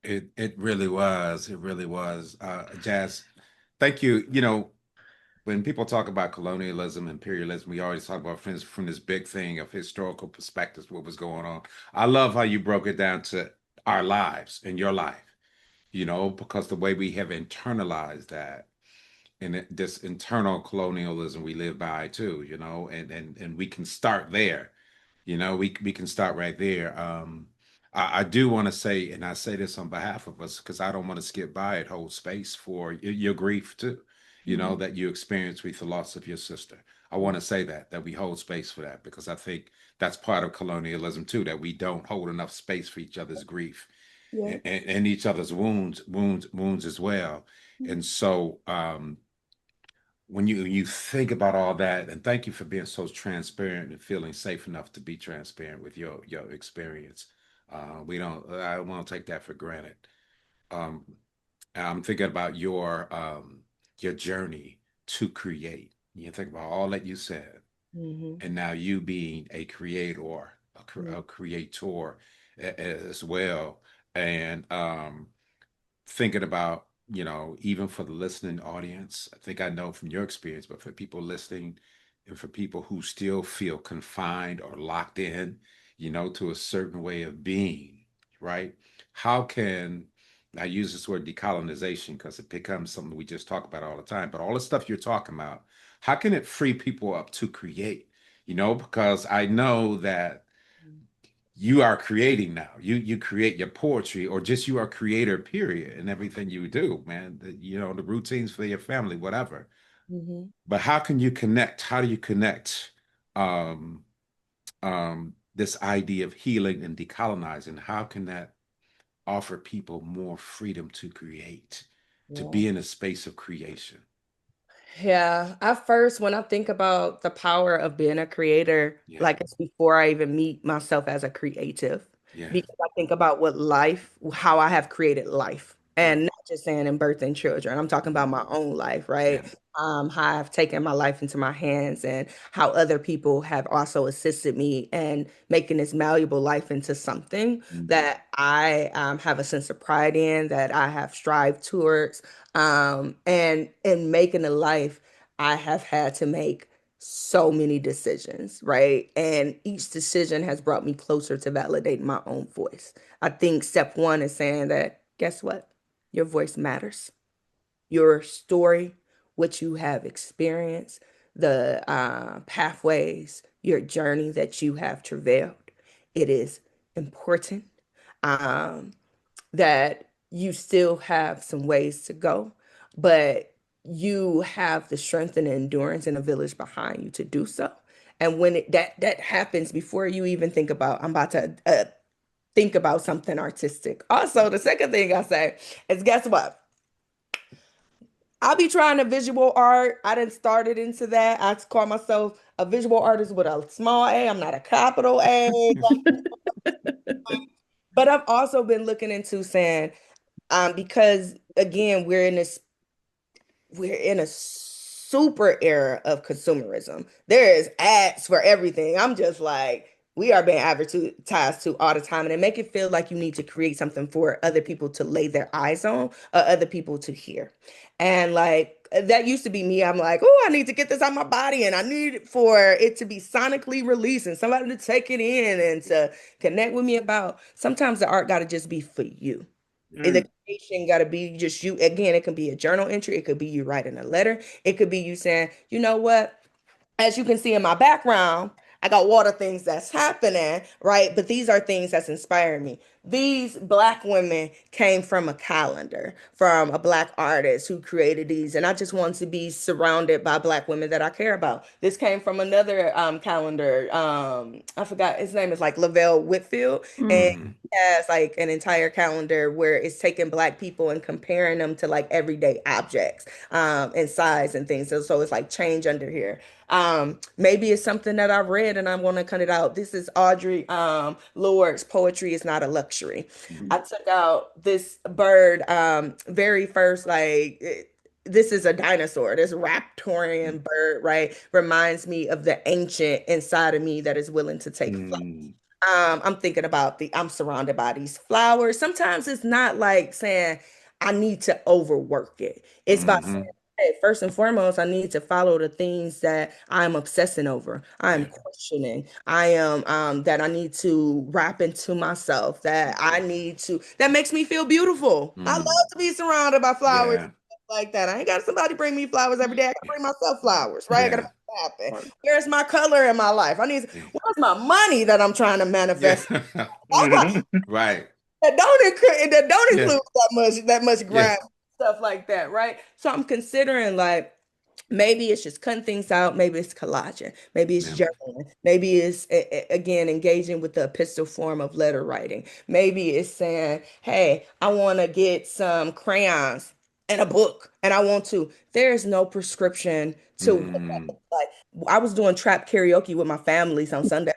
It really was. It really was. Jazz, thank you. You know, when people talk about colonialism, imperialism, we always talk about from this big thing of historical perspectives, what was going on. I love how you broke it down to our lives and your life, you know, because the way we have internalized that and this internal colonialism we live by too, you know, and we can start there. You know, we can start right there. I do want to say, and I say this on behalf of us, because I don't want to skip by it, hold space for your grief too, you know, Mhm. that you experienced with the loss of your sister. I want to say that we hold space for that because I think that's part of colonialism too, that we don't hold enough space for each other's grief Yeah. and each other's wounds as well. And so when you think about all that, and thank you for being so transparent and feeling safe enough to be transparent with your experience. We don't I won't take that for granted. Um, I'm thinking about your journey to create. You think about all that you said, Mhm. and now you being a creator, a creator as well, and thinking about, you know, even for the listening audience, I think I know from your experience, but for people listening and for people who still feel confined or locked in, you know, to a certain way of being, right? How can I use this word decolonization because it becomes something we just talk about all the time, but all the stuff you're talking about, how can it free people up to create? You know, because I know that you are creating now. You create your poetry, or just you are a creator, period, in everything you do, man. You know, the routines for your family, whatever. Mhm. But how can you connect? How do you connect um this idea of healing and decolonizing? How can that offer people more freedom to create, to Yeah. be in a space of creation? Yeah, at first, when I think about the power of being a creator, Yeah, like it's before I even meet myself as a creative, yeah. because I think about what life, how I have created life and not just saying in birthing children. I'm talking about my own life, right? Yes. How I've taken my life into my hands and how other people have also assisted me in making this malleable life into something that I have a sense of pride in, that I have strived towards, and in making a life, I have had to make so many decisions, right? And each decision has brought me closer to validating my own voice. I think step one is saying that, guess what? Your voice matters. Your story, what you have experienced, the pathways, your journey that you have travailed, it is important. Um, that you still have some ways to go, but you have the strength and the endurance and a village behind you to do so. And when that happens, before you even think about, I'm about to think about something artistic. Also, the second thing I say is, guess what? I'll be trying to visual art. I didn't started into that. I call myself a visual artist with a small A. I'm not a capital A. But I've also been looking into saying, because again, we're in a super era of consumerism. There is ads for everything. I'm just like, we are being advertised to all the time, and it make it feel like you need to create something for other people to lay their eyes on, or other people to hear. And like that used to be me. I'm like, oh, I need to get this out my body, and I need it for it to be sonically released and somebody to take it in and to connect with me about. Sometimes the art got to just be for you. The creation got to be just you. Again, it can be a journal entry. It could be you writing a letter. It could be you saying, you know what? As you can see in my background, I got water things that's happening, right? But these are things that's inspiring me. These Black women came from a calendar, from a Black artist who created these. And I just want to be surrounded by Black women that I care about. This came from another calendar. I forgot his name is like Lavelle Whitfield. And Mhm. he has like an entire calendar where it's taking Black people and comparing them to like everyday objects and size and things. So it's like change under here. Maybe it's something that I read and I'm going to cut it out. This is Audrey Lord's Poetry is Not a Luxury. I took out this bird, very first, this is a dinosaur. This raptorian bird, right? Reminds me of the ancient inside of me that is willing to take flight. Mm. I'm thinking about I'm surrounded by these flowers. Sometimes it's not like saying I need to overwork it. It's about saying, Mhm. hey, first and foremost, I need to follow the things that I'm obsessing over. I'm Yeah. questioning. I am that I need to wrap into myself, that makes me feel beautiful. I love Mm. to be surrounded by flowers Yeah. like that. I ain't got somebody bring me flowers every day. I gotta bring myself flowers, right? I gotta Yeah. make it happen. Where's my color in my life? Yeah. Where's my money that I'm trying to Yeah. manifest? I want Right. that don't Yeah. include that much Yeah. grind, stuff like that, right? So I'm considering like maybe it's just cutting things out, maybe it's collaging, maybe it's Yeah. journaling, maybe it's again engaging with the epistle form of letter writing. Maybe it's saying, hey, I want to get some crayons and a book, and I want to. There's no prescription to what that Mm. looks like. I was doing trap karaoke with my families on Sunday.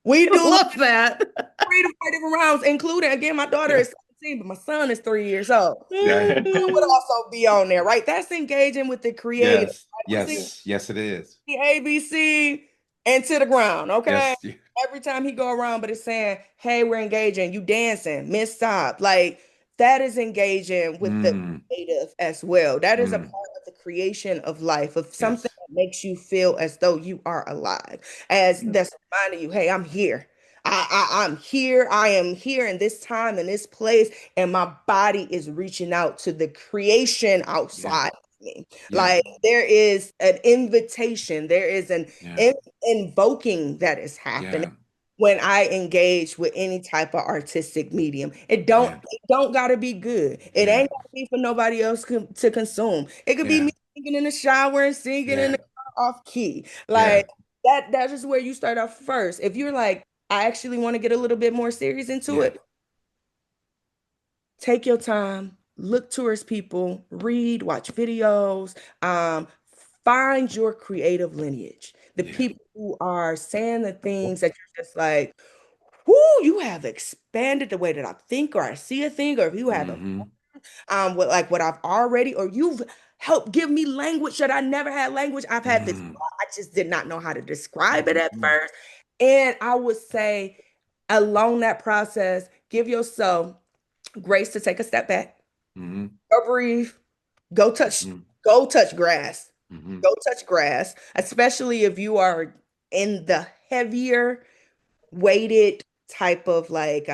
We do Love that. 3 to 4 different rounds, including again, my daughter Yeah. is 17, but my son is 3 years old. Yeah. That would also be on there, right? That's engaging with the creative. Yes. Right? I'm singing Yes. Yes, it is. the ABC and to the ground, okay? Yes. Yeah. Every time he go around, but it's saying, hey, we're engaging, you dancing, miss stop. Like that is engaging with the Mm. creative as well. That is a part Mm. of the creation of life, of something Yes. that makes you feel as though you are alive, as that's reminding you, hey, I'm here. I'm here. I am here in this time, in this place, and my body is reaching out to the creation Yeah. outside of me. Yeah. Like there is an invitation, there is an Yeah. invoking that is happening Yeah. when I engage with any type of artistic medium. Yeah. It don't gotta be good. It Yeah. ain't gotta be for nobody else to consume. It could be Yeah. me singing in the shower and singing in Yeah. the car off key. Yeah. Like that's just where you start off first. If you're like, I actually want to get a little bit more serious into Yeah. it, take your time, look towards people, read, watch videos, find your creative lineage. The Yeah. people who are saying the things that you're just like, whoo, you have expanded the way that I think or I see a thing, or if you have a Mhm. what like what I've already, or you've helped give me language that I never had language. I've had this, Mm, I just did not know how to describe it at mhm, first. And I would say along that process, give yourself grace to take a step back, mhm, go breathe, go touch, mhm, go touch grass, mhm, go touch grass, especially if you are in the heavier weighted type of like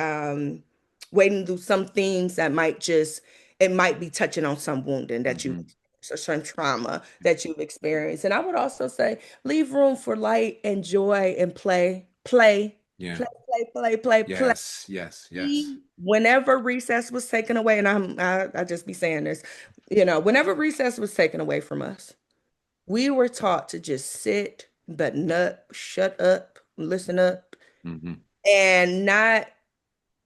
wading through some things that might just it might be touching on some wounding that you've mhm. experienced or some trauma that you've experienced. And I would also say leave room for light and joy and Yeah. play. Yes. Yes. Yes. Whenever recess was taken away, and I just be saying this, whenever recess was taken away from us, we were taught to just sit, button up, shut up, listen up, Hmm. and not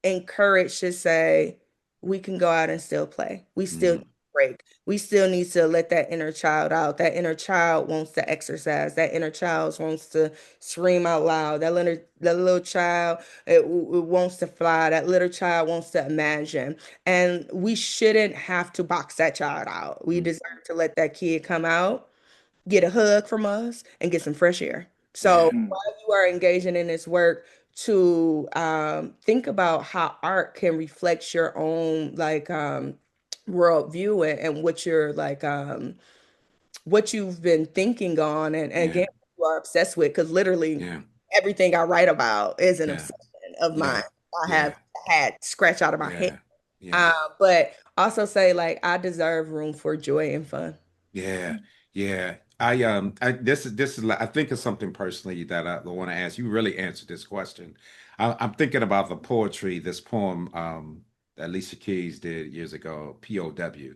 encouraged to say we can go out and still play. We still need Hmm. a break. We still need to let that inner child out. That inner child wants to exercise. That inner child wants to scream out loud. That little child it wants to fly. That little child wants to imagine. And we shouldn't have to box that child out. We deserve to let that kid come out, get a hug from us, and get some fresh air. So Yeah. Mm. while you are engaging in this work, to think about how art can reflect your own like worldview and what you're like what you've been thinking on and Yeah. again you are obsessed with because literally Yeah. everything I write about is an Yeah. obsession of Yeah. mine. I have Yeah. had scratch out of my head. Yeah. Yeah. But also say like I deserve room for joy and fun. Yeah, yeah. This is like, I think of something personally that I want to ask. You really answered this question. I'm thinking about the poetry, this poem that Alicia Keys did years ago, POW,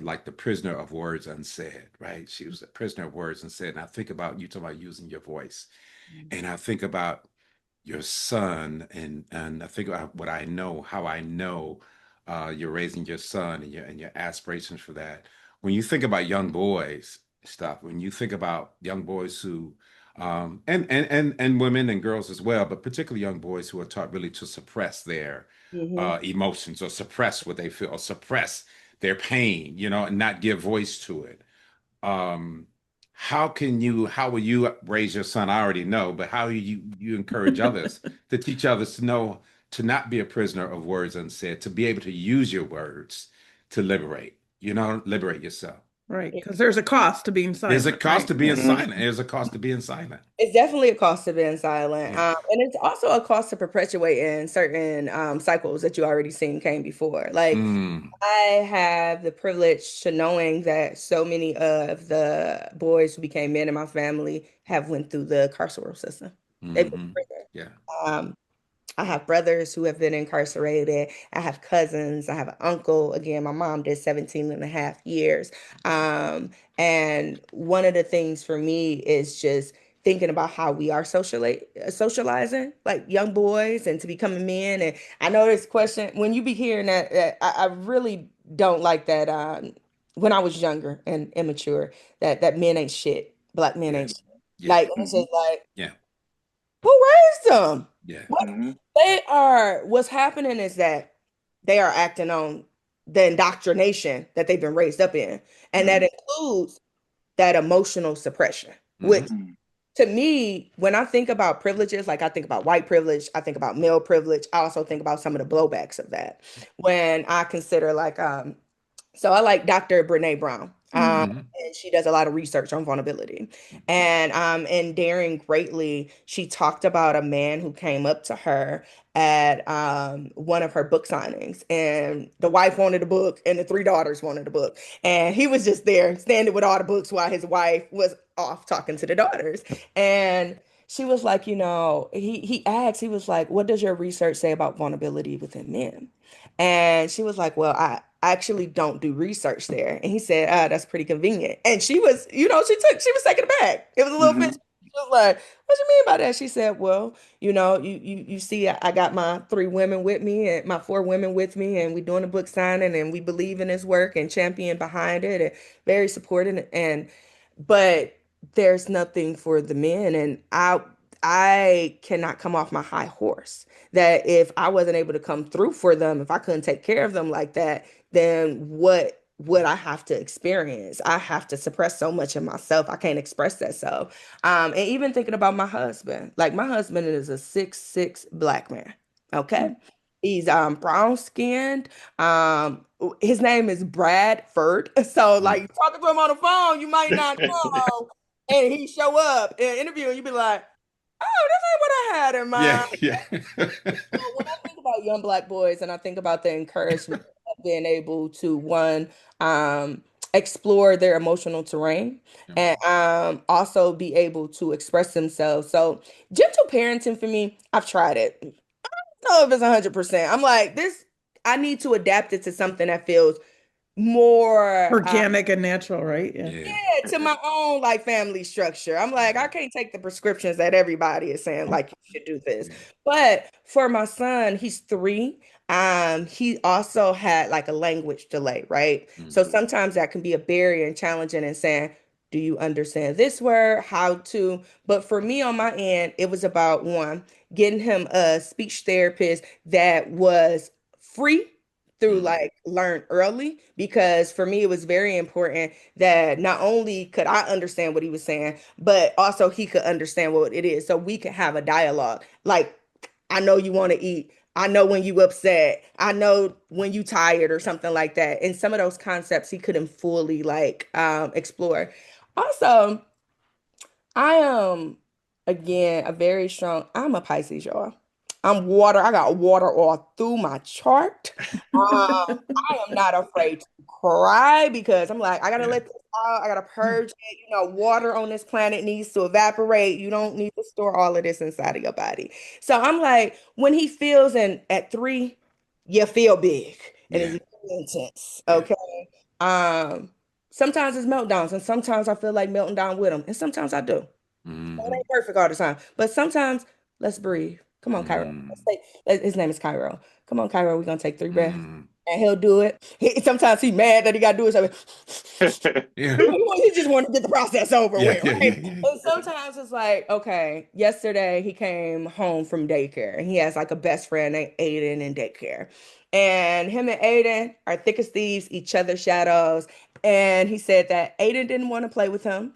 like the prisoner of words unsaid, right? She was a prisoner of words unsaid. And I think about you talking about using your voice, and I think about your son, and I think about what I know, how I know you're raising your son and your aspirations for that. When you think about young boys stuff, when you think about young boys who and women and girls as well, but particularly young boys who are taught really to suppress their Hmm. emotions or suppress what they feel or suppress their pain, and not give voice to it. um how will you raise your son? I already know, but how you encourage others to teach others to know to not be a prisoner of words unsaid, to be able to use your words to liberate yourself. Right. Because there's a cost to being There's a silent, cost right? to being Yeah. Mhm. silent. There's a cost to being silent. It's definitely a cost to being silent. Yeah. And it's also a cost to perpetuating certain cycles that you already seen came before. Like Mm, I have the privilege to knowing that so many of the boys who became men in my family have went through the carceral system. They've been hmm. in prison. Yeah. Um, I have brothers who have been incarcerated. I have cousins. I have an uncle. Again, my mom did 17 and a half years. Um, and one of the things for me is just thinking about how we are socializing like young boys and to becoming men. And I know this question, when you be hearing that I really don't like that when I was younger and immature, that men ain't shit. Black men Yeah. ain't shit. Yeah. Like, it's Mhm. just like, Yeah. who raised them? Yeah. Mhm. What's happening is that they are acting on the indoctrination that they've been raised up in. And that Mhm. includes that emotional suppression, which Hmm. Mhm. to me, when I think about privileges, like I think about white privilege, I think about male privilege, I also think about some of the blowbacks of that. When I consider like so I like Dr. Brene Brown. Hmm. And she does a lot of research on vulnerability. And in Daring Greatly, she talked about a man who came up to her at one of her book signings. And the wife wanted a book, and the three daughters wanted a book. And he was just there standing with all the books while his wife was off talking to the daughters. And she was like, he asked, he was like, what does your research say about vulnerability within men? And she was like, well, I actually don't do research there. And he said, ah, that's pretty convenient. And she was, she was taken aback. It was a little bit, Mhm. she was like, what you mean by that? She said, well, you see, I got my three women with me and my four women with me, and we doing a book signing and we believe in his work and champion behind it and very supportive. But there's nothing for the men. And I cannot come off my high horse. That if I wasn't able to come through for them, if I couldn't take care of them like that, then what would I have to experience? I have to suppress so much in myself. I can't express that. So, and even thinking about my husband, like my husband is a 6'6" black man. Okay. He's brown skinned. His name is Bradford. So Mm. like talking to him on the phone, you might not know. And he show up in an interview and you be like, oh, this ain't what I had in Yeah, mind. yeah. So when I think about young black boys and I think about the encouragement of being able to one, explore their emotional terrain and also be able to express themselves. So gentle parenting for me, I've tried it. I don't know if it's 100%. I'm like, this, I need to adapt it to something that feels more Organic and natural, right? Yeah. Yeah. yeah, to my own like family structure. I'm like, I can't take the prescriptions that everybody is saying, like, you should do this. Yeah. But for my son, he's 3. He also had like a language delay, right? So Mm. sometimes that can be a barrier and challenging and saying, do you understand this word? How to? But for me on my end, it was about one, getting him a speech therapist that was free through Mm. like learn early because for me it was very important that not only could I understand what he was saying, but also he could understand what it is. So we could have a dialogue. Like, I know you want to eat. I know when you upset. I know when you tired or something like that. And some of those concepts he couldn't fully like explore. Also, I am again a very strong. I'm a Pisces, y'all. I'm water. I got water all through my chart. I am not afraid to cry because I'm like, I gotta Yeah. let this out. I gotta purge it. You know, water on this planet needs to evaporate. You don't need to store all of this inside of your body. So I'm like, when he feels in at 3, you feel big and Yeah. it's really intense. Yeah. Okay. Um, sometimes it's meltdowns, and sometimes I feel like melting down with him, and sometimes I do. It Hmm. ain't perfect all the time, but sometimes let's breathe. Come on, Cairo. Mm. His name is Cairo. Come on, Cairo. We're gonna take 3 breaths, Mm. and he'll do it. Sometimes he mad that he got to do it. So Yeah. he just want to get the process over Yeah. with, Yeah. right? Yeah. Yeah. And sometimes it's like, okay, yesterday he came home from daycare, and he has like a best friend named Aiden in daycare, and him and Aiden are thick as thieves, each other's shadows. And he said that Aiden didn't want to play with him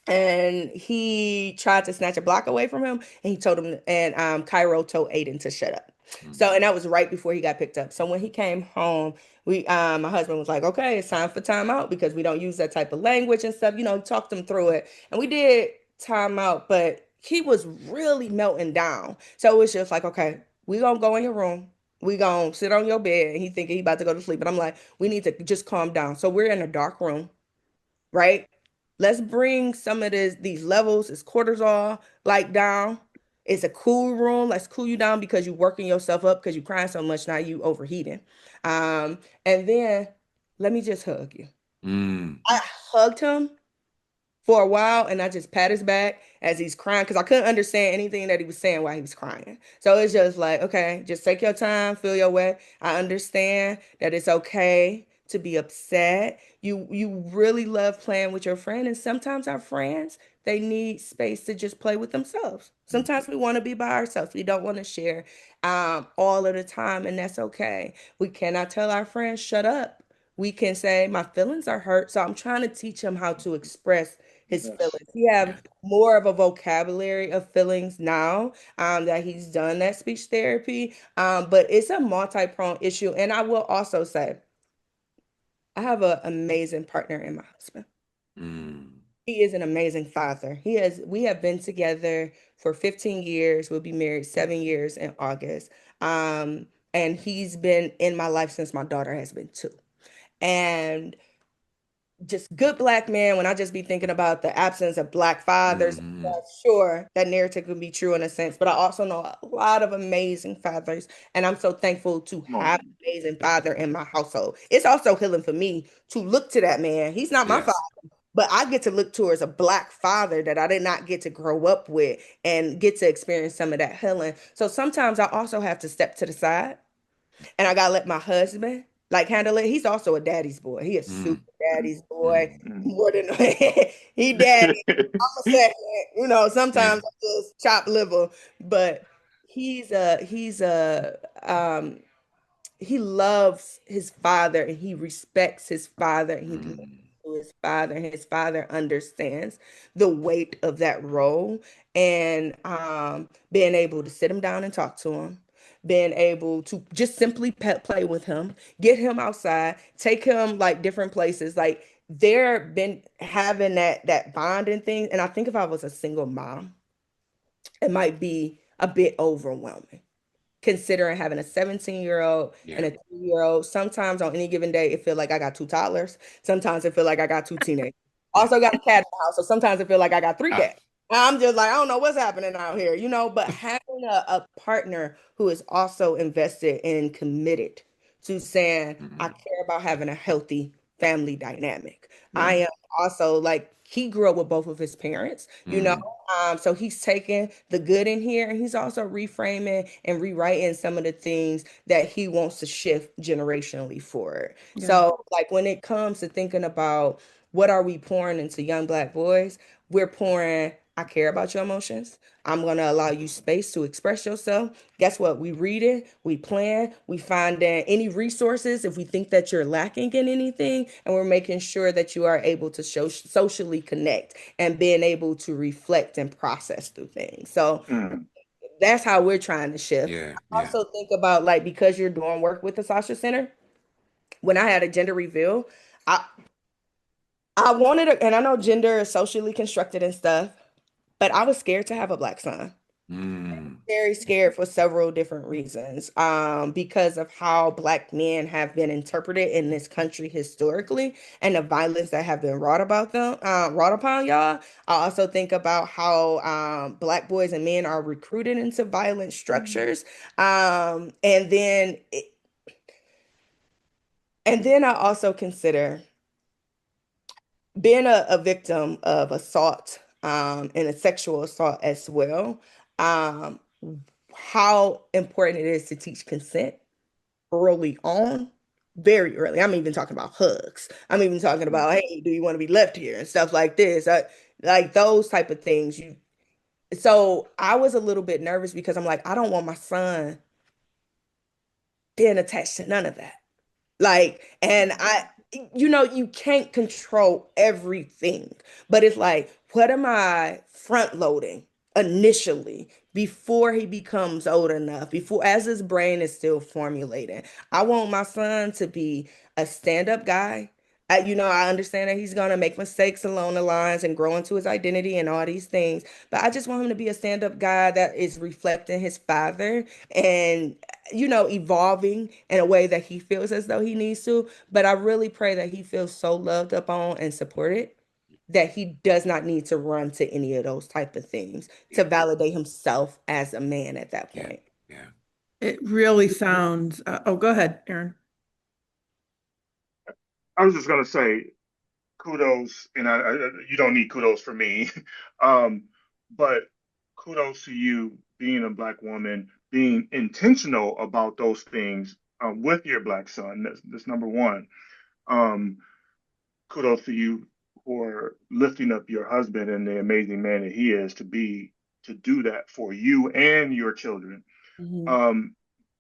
and he tried to snatch a block away from him and he told him and Cairo told Aiden to shut up. So Mm. and that was right before he got picked up. So when he came home, we my husband was like, okay, it's time for timeout because we don't use that type of language and stuff. You know, talked him through it. And we did timeout, but he was really melting down. So it was just like, okay, we gonna go in your room. We gonna sit on your bed. And he thinking he about to go to sleep. And I'm like, we need to just calm down. So we're in a dark room, right? Let's bring some of these levels, it's cortisol, like down. It's a cool room. Let's cool you down because you're working yourself up because you're crying so much now you overheating. And then let me just hug you. Mm. I hugged him for a while and I just pat his back as he's crying because I couldn't understand anything that he was saying while he was crying. So it's just like, okay, just take your time, feel your way. I understand that it's okay to be upset. You really love playing with your friend, and sometimes our friends they need space to just play with themselves. Sometimes we want to be by ourselves. We don't want to share all of the time, and that's okay. We cannot tell our friends shut up. We can say my feelings are hurt, so I'm trying to teach him how to express his Yes. feelings. He Yeah. have more of a vocabulary of feelings now that he's done that speech therapy. But it's a multi-pronged issue. And I will also say, I have an amazing partner in my husband. Mm. He is an amazing father. We have been together for 15 years. We'll be married 7 years in August. And he's been in my life since my daughter has been 2. And just good black man when I just be thinking about the absence of black fathers. Mm. Sure, that narrative can be true in a sense, but I also know a lot of amazing fathers, and I'm so thankful to Come have on. an amazing father in my household. It's also healing for me to look to that man. He's not my father, Yes. but I get to look towards a black father that I did not get to grow up with and get to experience some of that healing. So sometimes I also have to step to the side and I gotta let my husband like handle it. He's also a daddy's boy. He is Mm, super daddy's boy. Mm. More than he daddy. I'm a second. You know, yeah. sometimes I just chop liver, but he's a he loves his father and he respects his father and he listens Mm, to his father and his father understands the weight of that role and being able to sit him down and talk to him, being able to just simply pet play with him, get him outside, take him like different places, like they're been having that bonding thing. And I think if I was a single mom, it might be a bit overwhelming considering having a 17-year-old yeah. and a 2-year-old. Sometimes on any given day, it feel like I got two toddlers. Sometimes it feel like I got two teenagers. Yeah. Also got a cat in the house, so sometimes it feel like I got three Ah, cats. I'm just like, I don't know what's happening out here, you know, but having a partner who is also invested and committed to saying, I mm, care about having a healthy family dynamic. I Yeah. am also like, he grew up with both of his parents, you know, mm, so he's taking the good in here and he's also reframing and rewriting some of the things that he wants to shift generationally forward. Yeah. So, like when it comes to thinking about what are we pouring into young Black boys, we're pouring, I care about your emotions. I'm going to allow you space to express yourself. Guess what? We read it, we plan, we find any resources if we think that you're lacking in anything, and we're making sure that you are able to socially connect and being able to reflect and process through things. So Mm. that's how we're trying to shift. yeah. I Yeah. also think about like because you're doing work with the Sasha Center, when I had a gender reveal, I I wanted and I know gender is socially constructed and stuff, but I was scared to have a Black son. Mm, Very scared for several different reasons. Because of how Black men have been interpreted in this country historically and the violence that have been wrought about them, wrought upon y'all. I also think about how Black boys and men are recruited into violent structures. And then I also consider being a victim of assault and a sexual assault as well. Um, how important it is to teach consent early on, very early. I'm even talking about hugs. I'm even talking about, hey, do you want to be left here and stuff like this, like those type of things. So I was a little bit nervous because I'm like, I don't want my son being attached to none of that. Like, and you can't control everything, but it's like, what am I front loading initially before he becomes old enough, before as his brain is still formulating? I want my son to be a stand-up guy. I understand that he's gonna make mistakes along the lines and grow into his identity and all these things, but I just want him to be a stand-up guy that is reflecting his father and evolving in a way that he feels as though he needs to. But I really pray that he feels so loved up on and supported that he does not need to run to any of those type of things to yeah. validate himself as a man at that Yeah. point. Yeah. It really sounds, oh, go ahead, Aaron. I was just gonna say kudos, and you don't need kudos for me, but kudos to you being a Black woman, being intentional about those things with your Black son. That's number one. Um, Kudos to you for lifting up your husband and the amazing man that he is to do that for you and your children. Mhm. Um,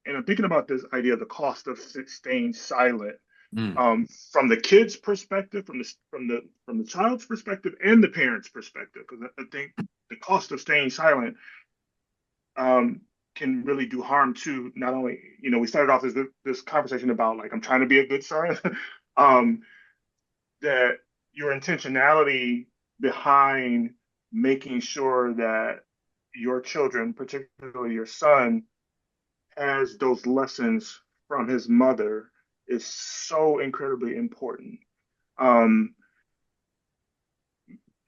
and I'm thinking about this idea of the cost of staying silent Mm, from the kid's perspective, from the child's perspective, and the parent's perspective. Because I think the cost of staying silent um, can really do harm to not only we started off this conversation about like I'm trying to be a good son, um, that your intentionality behind making sure that your children, particularly your son, has those lessons from his mother is so incredibly important. Um,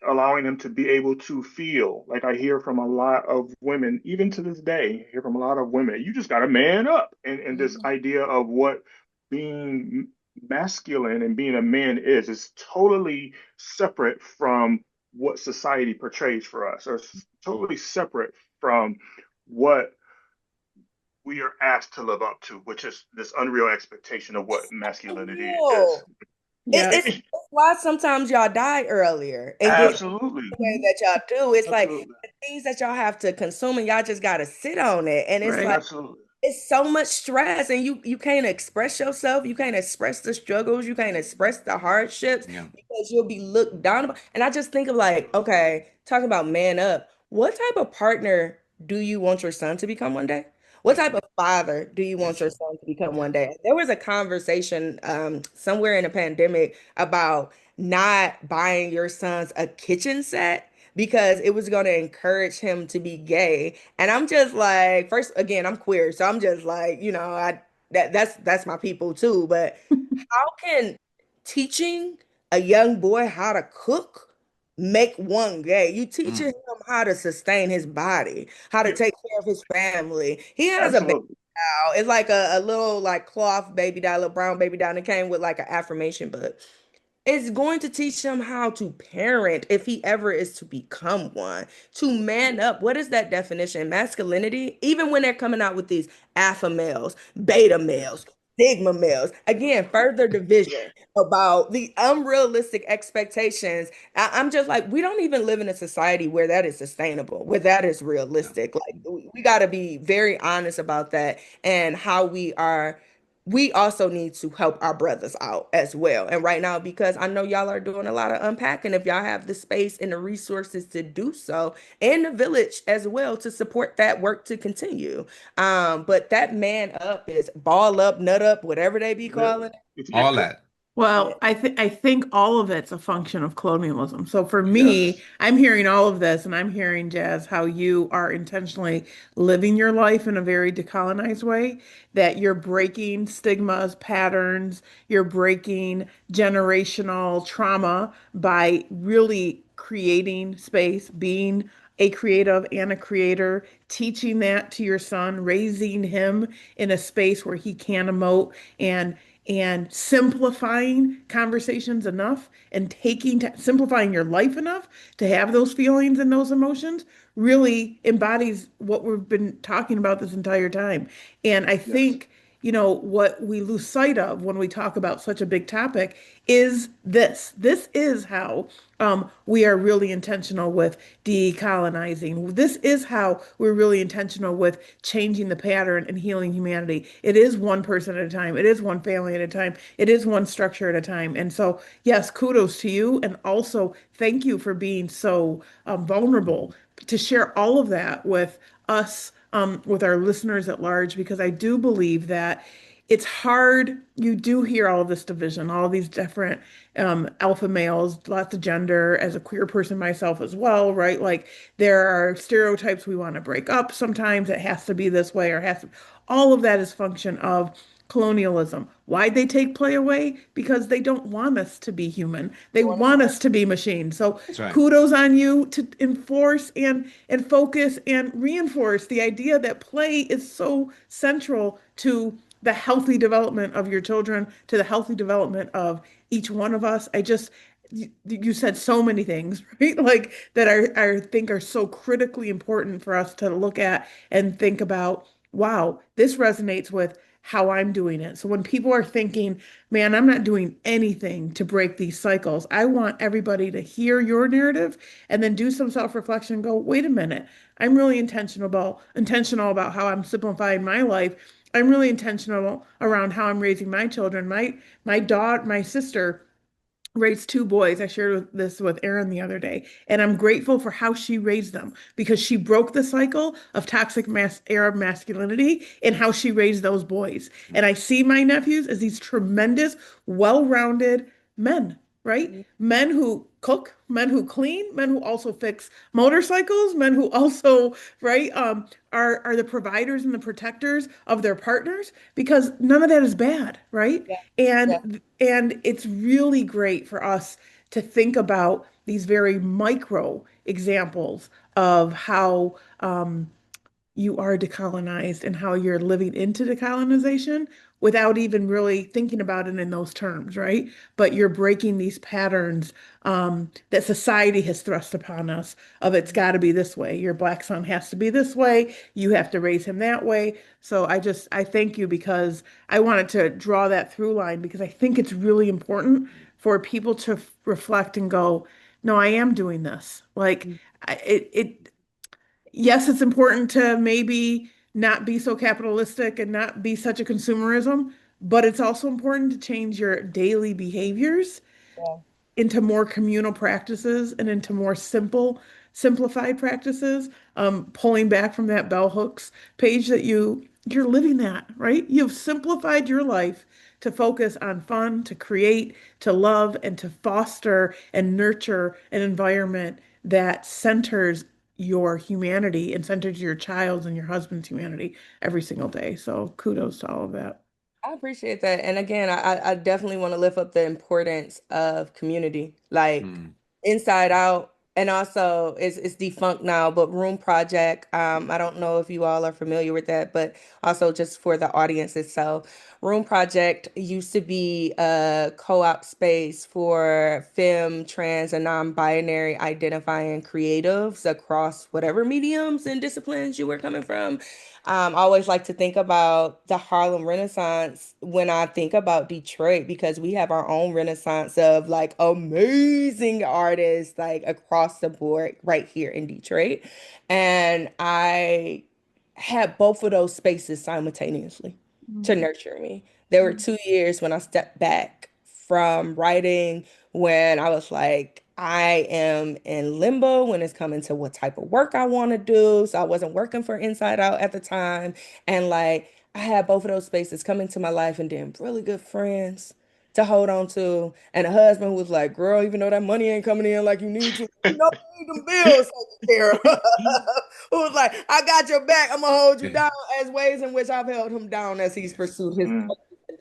Allowing them to be able to feel like I hear from a lot of women, even to this day, I hear from a lot of women, you just got to man up. And this Mhm. idea of what being masculine and being a man is totally separate from what society portrays for us, or totally separate from what we are asked to live up to, which is this unreal expectation of what masculinity is. Real. It's Yeah, why sometimes y'all die earlier and get absolutely, the way that y'all do. It's like absolutely, the things that y'all have to consume and y'all just gotta sit on it. And it's Right. like absolutely. it's so much stress and you can't express yourself, you can't express the struggles, you can't express the hardships Yeah. because you'll be looked down upon. And I just think of like, okay, talking about man up, what type of partner do you want your son to become one day? What type of father do you want your son to become one day? There was a conversation somewhere in the pandemic about not buying your sons a kitchen set because it was going to encourage him to be gay. And I'm just like, first, again, I'm queer, so I'm just like, that's my people too. But how can teaching a young boy how to cook make one gay? You teaching Mm. him how to sustain his body, how to Yeah, take care of his family. He has a baby absolutely. doll. It's like a little like cloth baby doll, a little brown baby doll, and it came with like an affirmation book. It's going to teach him how to parent if he ever is to become one, to man up. What is that definition? Masculinity, even when they're coming out with these alpha males, beta Yes, males, sigma males, again, further division about the unrealistic expectations. I'm just like, we don't even live in a society where that is sustainable, where that is Yeah. realistic. Like, we got to be very honest about that and how we are we also need to help our brothers out as well. And right now, because I know y'all are doing a lot of unpacking, if y'all have the space and the resources to do so, and the village as well to support that work to continue. But that man up is ball up, nut up, whatever they be yeah, calling yeah. All that. Well, it. I think all of it's a function of colonialism. So for me, Yes, I'm hearing all of this and I'm hearing, Jazz, how you are intentionally living your life in a very decolonized way, that you're breaking stigmas, patterns, you're breaking generational trauma by really creating space, being a creative and a creator, teaching that to your son, raising him in a space where he can emote and simplifying conversations enough and simplifying your life enough to have those feelings and those emotions really embodies what we've been talking about this entire time. And I yes, think, what we lose sight of when we talk about such a big topic is this. This is how we are really intentional with decolonizing. This is how we're really intentional with changing the pattern and healing humanity. It is one person at a time. It is one family at a time. It is one structure at a time. And so, yes, kudos to you. And also, thank you for being so vulnerable to share all of that with us, with our listeners at large, because I do believe that it's hard. You do hear all of this division, all of these different alpha males, lots of gender, as a queer person myself as well, right? Like there are stereotypes we want to break up. Sometimes it has to be this way or has to, all of that is function of colonialism. Why'd they take play away? Because they don't want us to be human. They want us to be machines. So That's right. kudos on you to enforce and focus and reinforce the idea that play is so central to the healthy development of your children, to the healthy development of each one of us. You said so many things, right? Like that I think are so critically important for us to look at and think about, wow, this resonates with how I'm doing it. So when people are thinking, man, I'm not doing anything to break these cycles, I want everybody to hear your narrative and then do some self-reflection and go, wait a minute, I'm really intentional about how I'm simplifying my life. I'm really intentional around how I'm raising my children. My sister raised two boys. I shared this with Erin the other day, and I'm grateful for how she raised them because she broke the cycle of toxic Arab masculinity and how she raised those boys. And I see my nephews as these tremendous, well-rounded men, right? Men who cook, men who clean, men who also fix motorcycles, men who also, right, are the providers and the protectors of their partners because none of that is bad, right? Yeah. Yeah. And it's really great for us to think about these very micro examples of how you are decolonized and how you're living into decolonization without even really thinking about it in those terms, right? But you're breaking these patterns that society has thrust upon us of it's got to be this way. Your black son has to be this way. You have to raise him that way. So I thank you because I wanted to draw that through line because I think it's really important for people to reflect and go, no, I am doing this. Like it yes, it's important to maybe not be so capitalistic and not be such a consumerism, but it's also important to change your daily behaviors Yeah. into more communal practices and into more simplified practices. Pulling back from that bell hooks page that you're living that, right? You've simplified your life to focus on fun, to create, to love, and to foster and nurture an environment that centers your humanity and centers your child's and your husband's humanity every single day. So kudos to all of that. I appreciate that. And again, I definitely want to lift up the importance of community, like Mm. Inside Out. And also it's defunct now, but Room Project. I don't know if you all are familiar with that, but also just for the audience itself, Room Project used to be a co-op space for femme, trans, and non-binary identifying creatives across whatever mediums and disciplines you were coming from. I always like to think about the Harlem Renaissance when I think about Detroit because we have our own renaissance of like amazing artists like across the board right here in Detroit. And I had both of those spaces simultaneously to nurture me. There were 2 years when I stepped back from writing when I was like, I am in limbo when it's coming to what type of work I want to do. So I wasn't working for Inside Out at the time. And like I had both of those spaces come into my life and then really good friends to hold on to. And a husband who was like, girl, even though that money ain't coming in like you need to, you need them bills taken care of. Who was like, I got your back. I'm gonna hold you Yeah. down as ways in which I've held him down as he's Yes. pursued his Mm,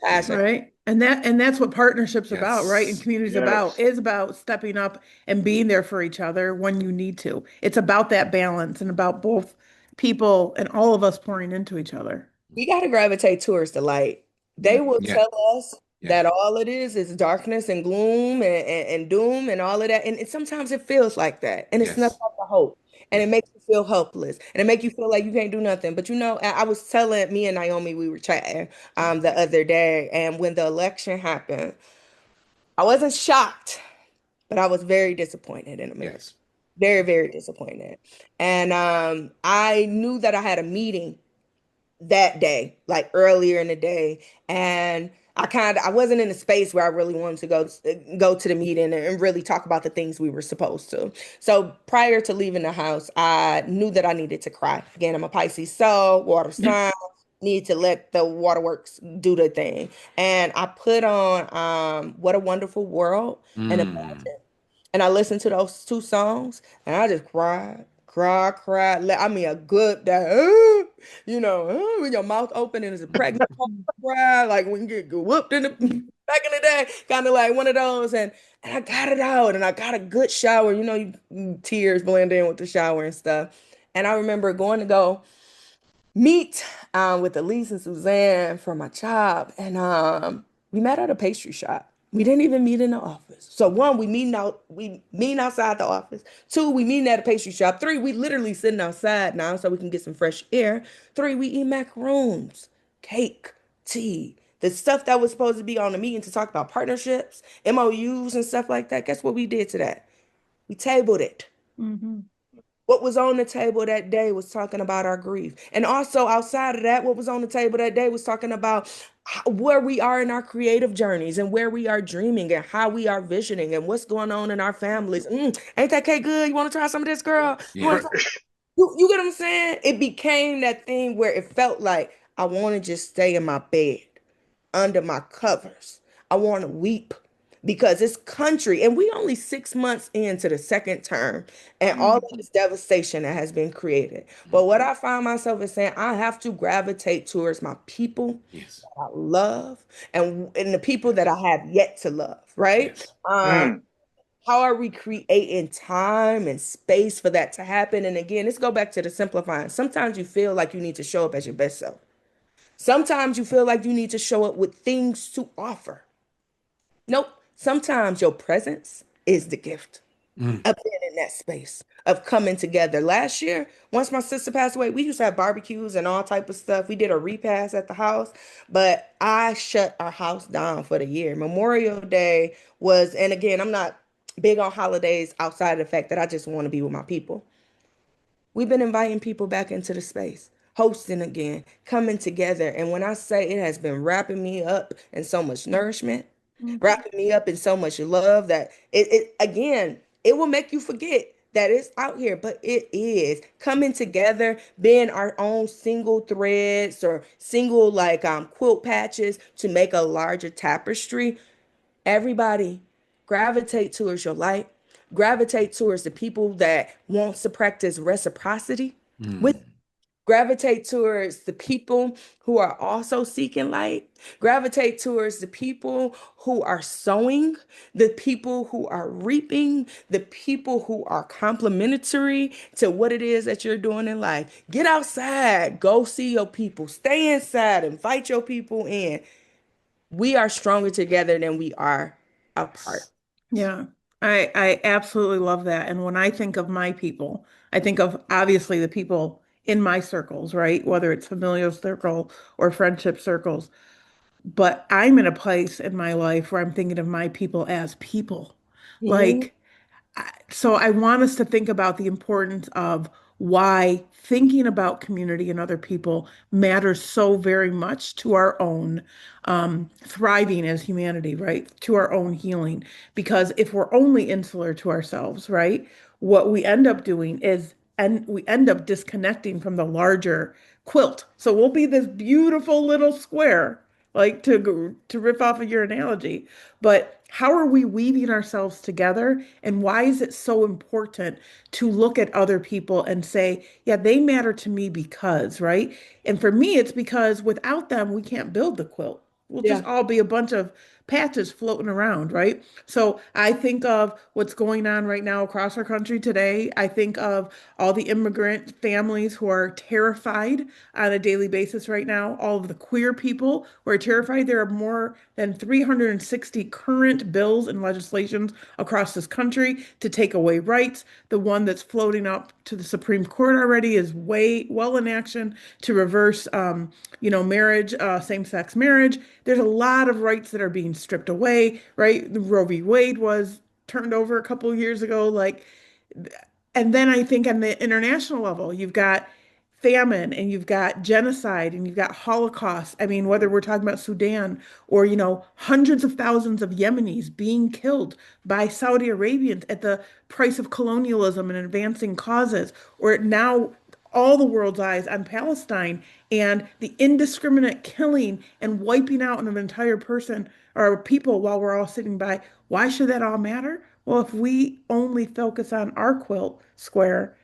passion. Right. And that's what partnership's about, right? And Yes. community's about yes. is about stepping up and being there for each other when you need to. It's about that balance and about both people and all of us pouring into each other. We got to gravitate towards the light. They Yeah. will Yeah. tell us Yeah. that all it is darkness and gloom and doom and all of that. And sometimes it feels like that. And it's nothing Yes. but hope. And it Yes. makes you feel helpless. And it makes you feel like you can't do nothing. But you know, I was telling me and Naomi, we were chatting the other day. And when the election happened, I wasn't shocked, but I was very disappointed in America. Yes. Very, very disappointed. And I knew that I had a meeting that day, like earlier in the day, and I wasn't in a space where I really wanted to go to the meeting and really talk about the things we were supposed to. So prior to leaving the house, I knew that I needed to cry. Again, I'm a Pisces soul, water sign, need to let the waterworks do the thing. And I put on What a Wonderful World and Mm. Imagine. And I listened to those two songs and I just cried. I mean, a good that, when your mouth open and it's a pregnant cry, like when you get whooped in the back in the day, kind of like one of those. And I got it out and I got a good shower. Tears blend in with the shower and stuff. And I remember going to go meet with Elise and Suzanne for my job. And we met at a pastry shop. We didn't even meet in the office. So one, we meeting outside the office. Two, we meeting at a pastry shop. Three, we literally sitting outside now so we can get some fresh air. Three, we eat macaroons, cake, tea. The stuff that was supposed to be on the meeting to talk about partnerships, MOUs and stuff like that. Guess what we did today? We tabled it. Hmm. What was on the table that day was talking about our grief. And also outside of that, what was on the table that day was talking about where we are in our creative journeys and where we are dreaming and how we are visioning and what's going on in our families. Ain't that cake good? You want to try some of this, girl? You want Yeah. to try? You get what I'm saying? It became that thing where it felt like I want to just stay in my bed under my covers. I want to weep because it's country and we only 6 months into the second term and all of this devastation that has been created. But what I find myself is saying, I have to gravitate towards my people Yes. that I love and the people that I have yet to love, right? Yes. Mm, How are we creating time and space for that to happen? And again, let's go back to the simplifying. Sometimes you feel like you need to show up as your best self. Sometimes you feel like you need to show up with things to offer. Nope. Sometimes your presence is the gift Mm. of being in that space of coming together. Last year, once my sister passed away, we used to have barbecues and all type of stuff. We did a repast at the house, but I shut our house down for the year. Memorial Day was, and again, I'm not big on holidays outside of the fact that I just want to be with my people. We've been inviting people back into the space, hosting again, coming together. And when I say it has been wrapping me up in so much nourishment, Mhm. wrapping me up in so much love that it again, it will make you forget that it's out here, but it is coming together, being our own single threads or single like quilt patches to make a larger tapestry. Everybody gravitate towards your light, gravitate towards the people that wants to practice reciprocity with, Mm. gravitate towards the people who are also seeking light, gravitate towards the people who are sowing, the people who are reaping, the people who are complementary to what it is that you're doing in life. Get outside, go see your people, stay inside, invite your people in. We are stronger together than we are apart. Yes. Yeah, I absolutely love that. And when I think of my people, I think of obviously the people in my circles, right? Whether it's familial circle or friendship circles. But I'm in a place in my life where I'm thinking of my people as people. Mhm. Like, so I want us to think about the importance of why thinking about community and other people matters so very much to our own thriving as humanity, right? To our own healing. Because if we're only insular to ourselves, right, what we end up doing is, and we end up disconnecting from the larger quilt. So we'll be this beautiful little square, like to riff off of your analogy, but how are we weaving ourselves together? And why is it so important to look at other people and say, yeah, they matter to me because, right? And for me, it's because without them, we can't build the quilt. We'll just Yeah. all be a bunch of patches floating around, right? So I think of what's going on right now across our country today. I think of all the immigrant families who are terrified on a daily basis right now, all of the queer people who are terrified. There are more than 360 current bills and legislations across this country to take away rights. The one that's floating up to the Supreme Court already is way well in action to reverse, marriage, same-sex marriage. There's a lot of rights that are being stripped away, right? The Roe v. Wade was turned over a couple of years ago. Like, and then I think on the international level, you've got famine and you've got genocide and you've got Holocaust. I mean, whether we're talking about Sudan or, hundreds of thousands of Yemenis being killed by Saudi Arabians at the price of colonialism and advancing causes, or now all the world's eyes on Palestine and the indiscriminate killing and wiping out of an entire person or people while we're all sitting by. Why should that all matter? Well, if we only focus on our quilt square,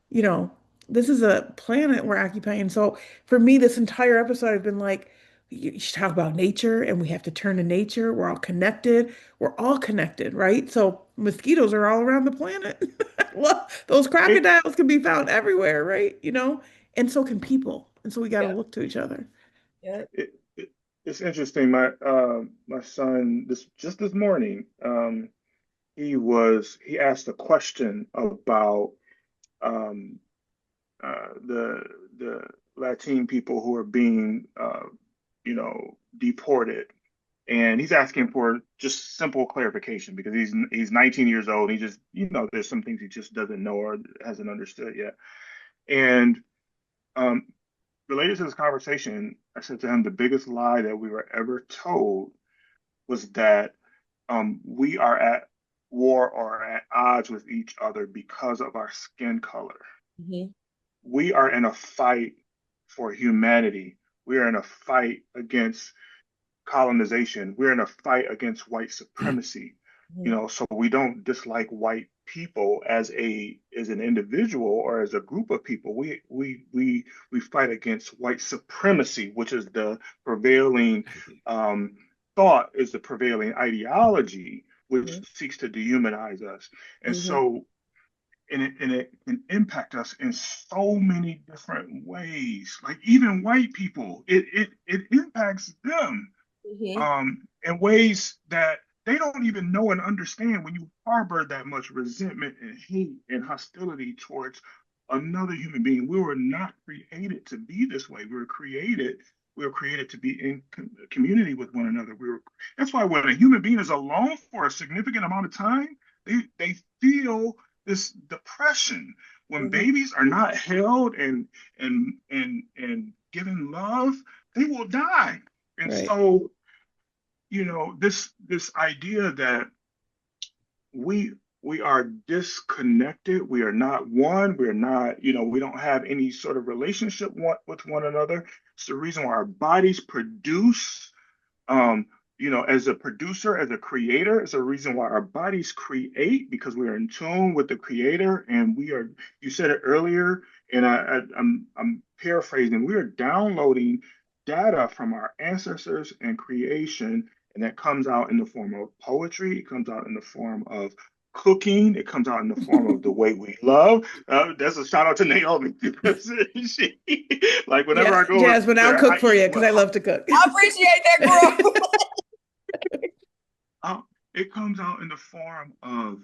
you know, this is a planet we're occupying. So for me, this entire episode, I've been like, you should talk about nature and we have to turn to nature. We're all connected. We're all connected, right? So mosquitoes are all around the planet. Well, those It, crocodiles can be found everywhere, right? And so can people. And so we got to Yeah. look to each other. Yeah. it it's interesting. My son this morning, he asked a question about um the Latin people who are being deported. And he's asking for just simple clarification because he's 19 years old. He just, there's some things he just doesn't know or hasn't understood yet. And um, related to this conversation, I said to him, the biggest lie that we were ever told was that we are at war or at odds with each other because of our skin color. Mhm. We are in a fight for humanity. We are in a fight against colonization. We're in a fight against white supremacy. Mhm. So we don't dislike white people as an individual or as a group of people. We fight against white supremacy, which is the prevailing um, thought, is the prevailing ideology, which Mhm. seeks to dehumanize us. And Mhm. so it can impact us in so many different ways. Like even white people, it impacts them Mhm. in ways that they don't even know and understand. When you harbor that much resentment and hate and hostility towards another human being, we were not created to be this way. We were created to be in community with one another. That's why when a human being is alone for a significant amount of time, they feel this depression. When Mhm. babies are not held and given love, they will die. And Right. so, this idea that we we are disconnected, we are not one, we're not, we don't have any sort of relationship with one another. It's the reason why our bodies produce, um, as a producer, as a creator, is a reason why our bodies create, because we are in tune with the creator. And you said it earlier, and I'm paraphrasing, we are downloading data from our ancestors and creation, and that comes out in the form of poetry, it comes out in the form of cooking, it comes out in the form of the way we love. That's a shout out to Naomi because she, like, whenever I Yeah, go Jasmine, I'll there, I cook for eat you because I well. love to cook. I appreciate that, girl. uh, it comes out in the form of,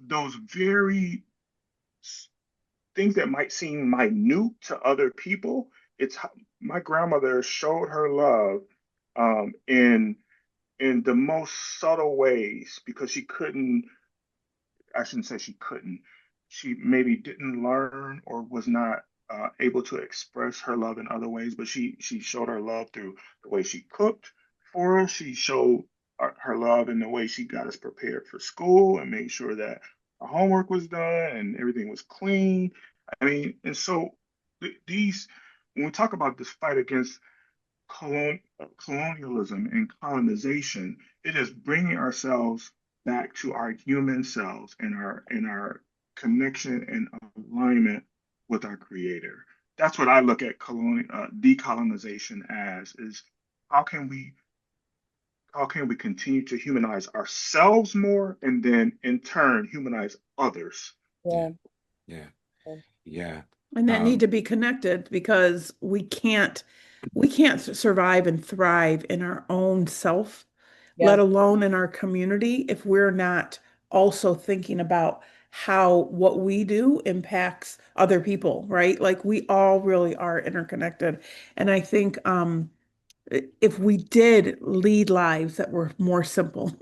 those very things that might seem minute to other people. My grandmother showed her love, in the most subtle ways, because she couldn't. I shouldn't say she couldn't. She maybe didn't learn or was not able to express her love in other ways, but she showed her love through the way she cooked for us. She showed her love in the way she got us prepared for school and made sure that our homework was done and everything was clean. I mean, and so these, when we talk about this fight against colonialism and colonization, it is bringing ourselves back to our human selves and our connection and alignment with our creator. That's what I look at decolonization as, is how can we how can we continue to humanize ourselves more, and then in turn humanize others. Yeah. Yeah. Yeah. Yeah. And that need Um, to be connected because we can't survive and thrive in our own self, let Yeah. alone in our community, if we're not also thinking about how what we do impacts other people, right? Like we all really are interconnected. And I think if we did lead lives that were more simple,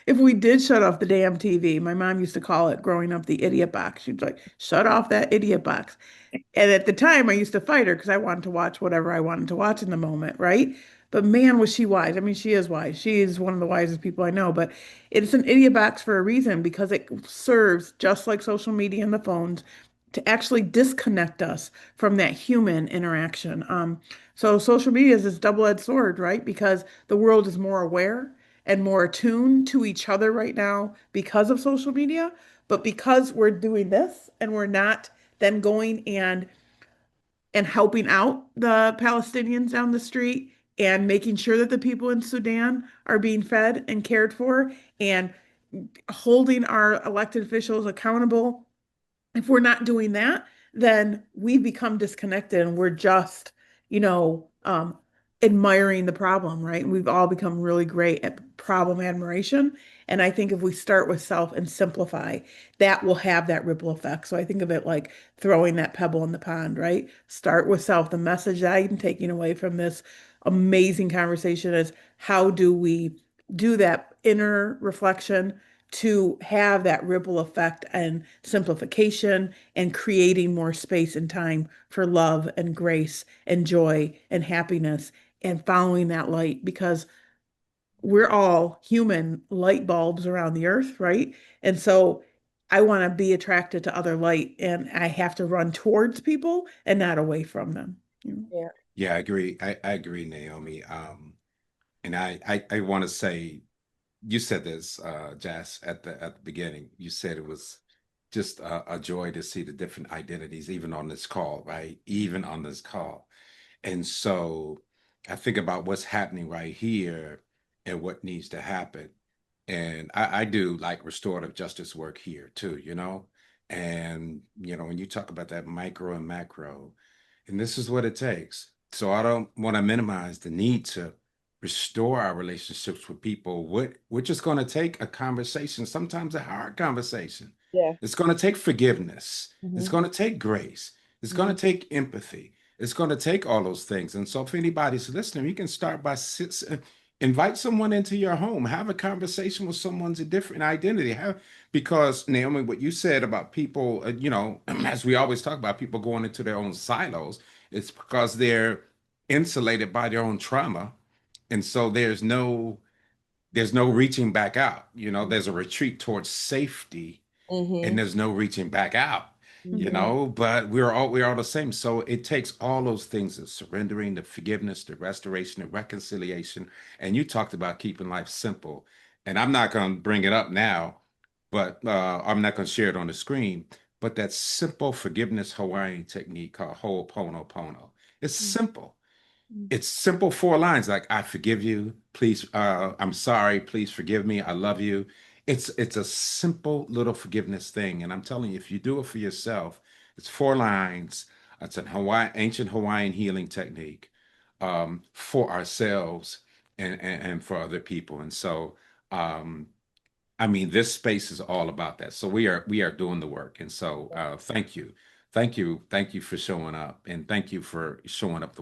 if we did shut off the damn TV, my mom used to call it growing up the idiot box. She'd like, shut off that idiot box. And at the time, I used to fight her because I wanted to watch whatever I wanted to watch in the moment, right? But man, was she wise. I mean, she is wise. She is one of the wisest people I know. But it's an idiot box for a reason because it serves, just like social media and the phones, to actually disconnect us from that human interaction. So social media is this double-edged sword, right? Because the world is more aware and more attuned to each other right now because of social media. But because we're doing this and we're not then going and helping out the Palestinians down the street and making sure that the people in Sudan are being fed and cared for and holding our elected officials accountable. If we're not doing that, then we become disconnected and we're just, you know, admiring the problem, right? And we've all become really great at problem admiration. And I think if we start with self and simplify, that will have that ripple effect. So I think of it like throwing that pebble in the pond, right? Start with self. The message that I'm taking away from this amazing conversation is how do we do that inner reflection to have that ripple effect and simplification and creating more space and time for love and grace and joy and happiness and following that light because we're all human light bulbs around the earth, right? And so I want to be attracted to other light and I have to run towards people and not away from them. You know? Yeah. yeah, I agree. I agree, Naomi. And I want to say, you said this, Jazz, at the beginning. You said it was just a joy to see the different identities, even on this call, right? Even on this call. And so I think about what's happening right here and what needs to happen. And I do like restorative justice work here too, you know? And, when you talk about that micro and macro, and this is what it takes. So I don't want to minimize the need to restore our relationships with people. We're just going to take a conversation, sometimes a hard conversation. Yeah. It's going to take forgiveness. It's Mhm. going to take grace. It's going to take empathy. It's going to take all those things. And so if anybody's listening, you can start by invite someone into your home, have a conversation with someone's a different identity. Because Naomi, what you said about people, as we always talk about people going into their own silos, it's because they're insulated by their own trauma. And so there's no reaching back out. There's a retreat towards safety and Mhm. there's no reaching back out, Mhm. but we're all the same. So it takes all those things, the surrendering, the forgiveness, the restoration, the reconciliation. And you talked about keeping life simple. And I'm not going to bring it up now, but I'm not going to share it on the screen. But that simple forgiveness Hawaiian technique called Ho'oponopono. It's simple. It's simple 4 lines like I forgive you, please, I'm sorry, please forgive me, I love you. It's a simple little forgiveness thing. And I'm telling you, if you do it for yourself, it's 4 lines. It's an ancient Hawaiian healing technique for ourselves and for other people. And so um I mean, this space is all about that. So we are doing the work. And so thank you. Thank you for showing up and thank you for showing up the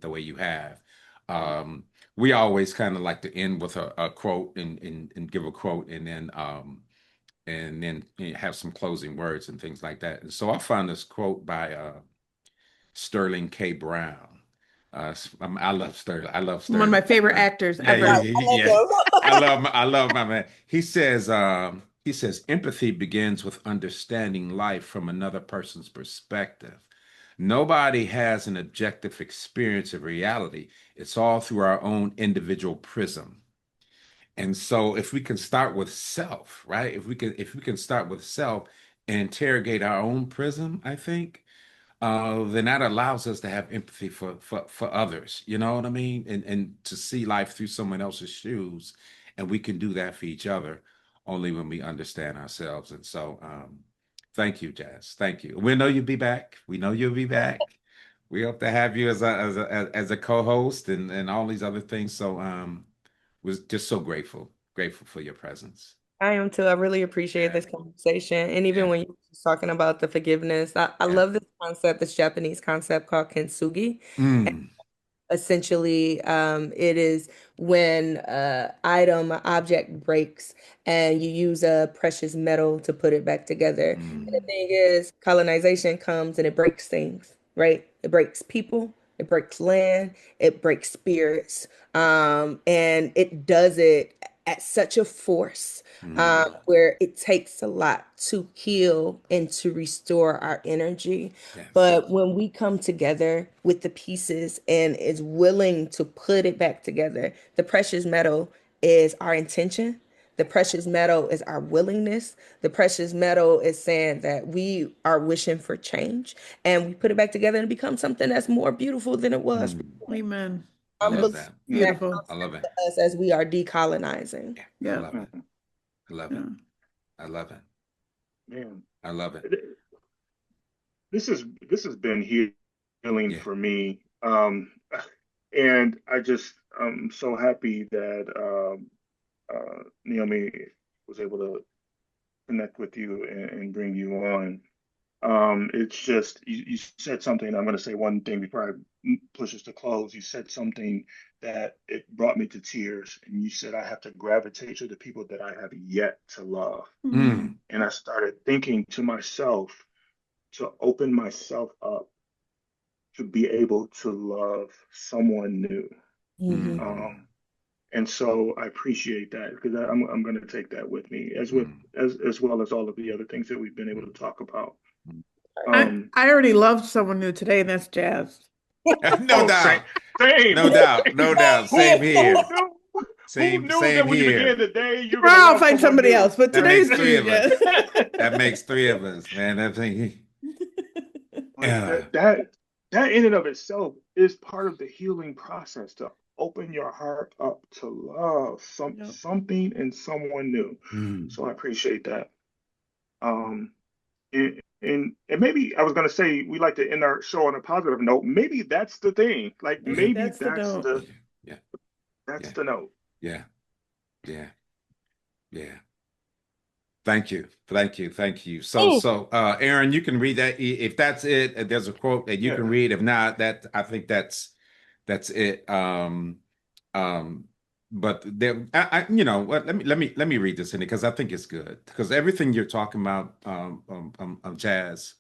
way you have. Um, we always kind of like to end with a quote and give a quote and then have some closing words and things like that. And so I found this quote by Sterling K. Brown. I love Sterling. I love One of my Sterling. favorite actors Yeah, ever. yeah. I love my man. He says empathy begins with understanding life from another person's perspective. Nobody has an objective experience of reality. It's all through our own individual prism. And so if we can start with self, right? If we can start with self and interrogate our own prism, I think then that allows us to have empathy for others. You know what I mean? And to see life through someone else's shoes, and we can do that for each other only when we understand ourselves. And so, thank you, Jazz. Thank you. We know you'll be back. We know you'll be back. We hope to have you as a co-host and all these other things. So, was just so grateful for your presence. I am too. I really appreciate Yeah, this conversation. And even yeah, when you were talking about the forgiveness, I yeah. love this concept, this Japanese concept called kintsugi. Mm, Essentially, it is when item, a object breaks and you use a precious metal to put it back together. And the mm, thing is, colonization comes and it breaks things, right? It breaks people, it breaks land, it breaks spirits. And it does it at such a force mm. where it takes a lot to heal and to restore our energy. Yes. But when we come together with the pieces and is willing to put it back together, the precious metal is our intention. The precious metal is our willingness. The precious metal is saying that we are wishing for change and we put it back together and become something that's more beautiful than it was Mm. before. Amen. I I'm love believing That's that. that beautiful. I love it. to us as we are decolonizing. Yeah, I Yeah. love it. I love it. Yeah. I love it. Man, I love it. this has been healing Yeah. for me. And I'm so happy that Naomi was able to connect with you and bring you on. It's just you said something. I'm going to say one thing before I push us to close. You said something that it brought me to tears, and you said I have to gravitate to the people that I have yet to love. Mm. Mm, And I started thinking to myself to open myself up to be able to love someone new. mm, Um, and so I appreciate that because I'm going to take that with me mm, as well as all of the other things that we've been able to talk about. mm. Um, I already loved someone new today, and that's Jazz. No oh, same, doubt. same, No doubt. No same. doubt. Same Who here. knew? Who Same knew same that when you here. began the day, you're going to Tomorrow I'll love find someone somebody new? else, but That today's makes for three you, of us. Jazz. That makes three of us, man. That thing. But Yeah. that in and of itself is part of the healing process to open your heart up to love something and someone new. Mm, So I appreciate that. Um, And maybe I was gonna say we like to end our show on a positive note. Maybe that's the thing. Like Maybe maybe that's the note. Yeah, that's yeah, the note. yeah, yeah, yeah. Thank you, thank you, thank you. So, Aaron, you can read that. If that's it, there's a quote that you Yeah. can read. If not, that I think that's it. Um, but there, you know what? Let me read this in it because I think it's good because everything you're talking about, Jazz,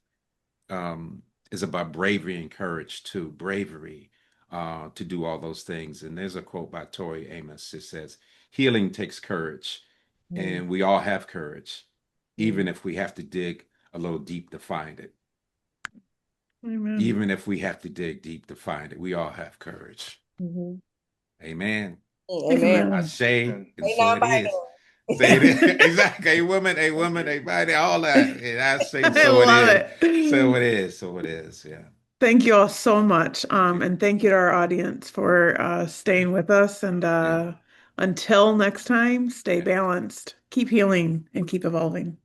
um, is about bravery and courage too. Bravery, to do all those things. And there's a quote by Tori Amos. It says, "Healing takes courage, and we all have courage, even if we have to dig a little deep to find it. Amen. Even if we have to dig deep to find it, we all have courage." Mhm. Amen. Amen. I say, And and Ain't so not it is. binary. Say it exactly. A woman, a body, all that. And I say, I so it love is. So it. it is. So it is. Yeah. Thank you all so much. You. And thank you to our audience for staying with us. And Yeah. until next time, stay Yeah. balanced, keep healing, and keep evolving.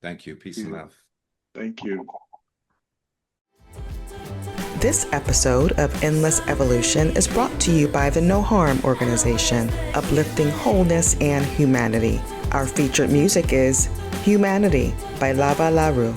Thank you. Peace and love. thank you. This episode of Endless Evolution is brought to you by the No Harm Organization, uplifting wholeness and humanity. Our featured music is Humanity by Lava Laru.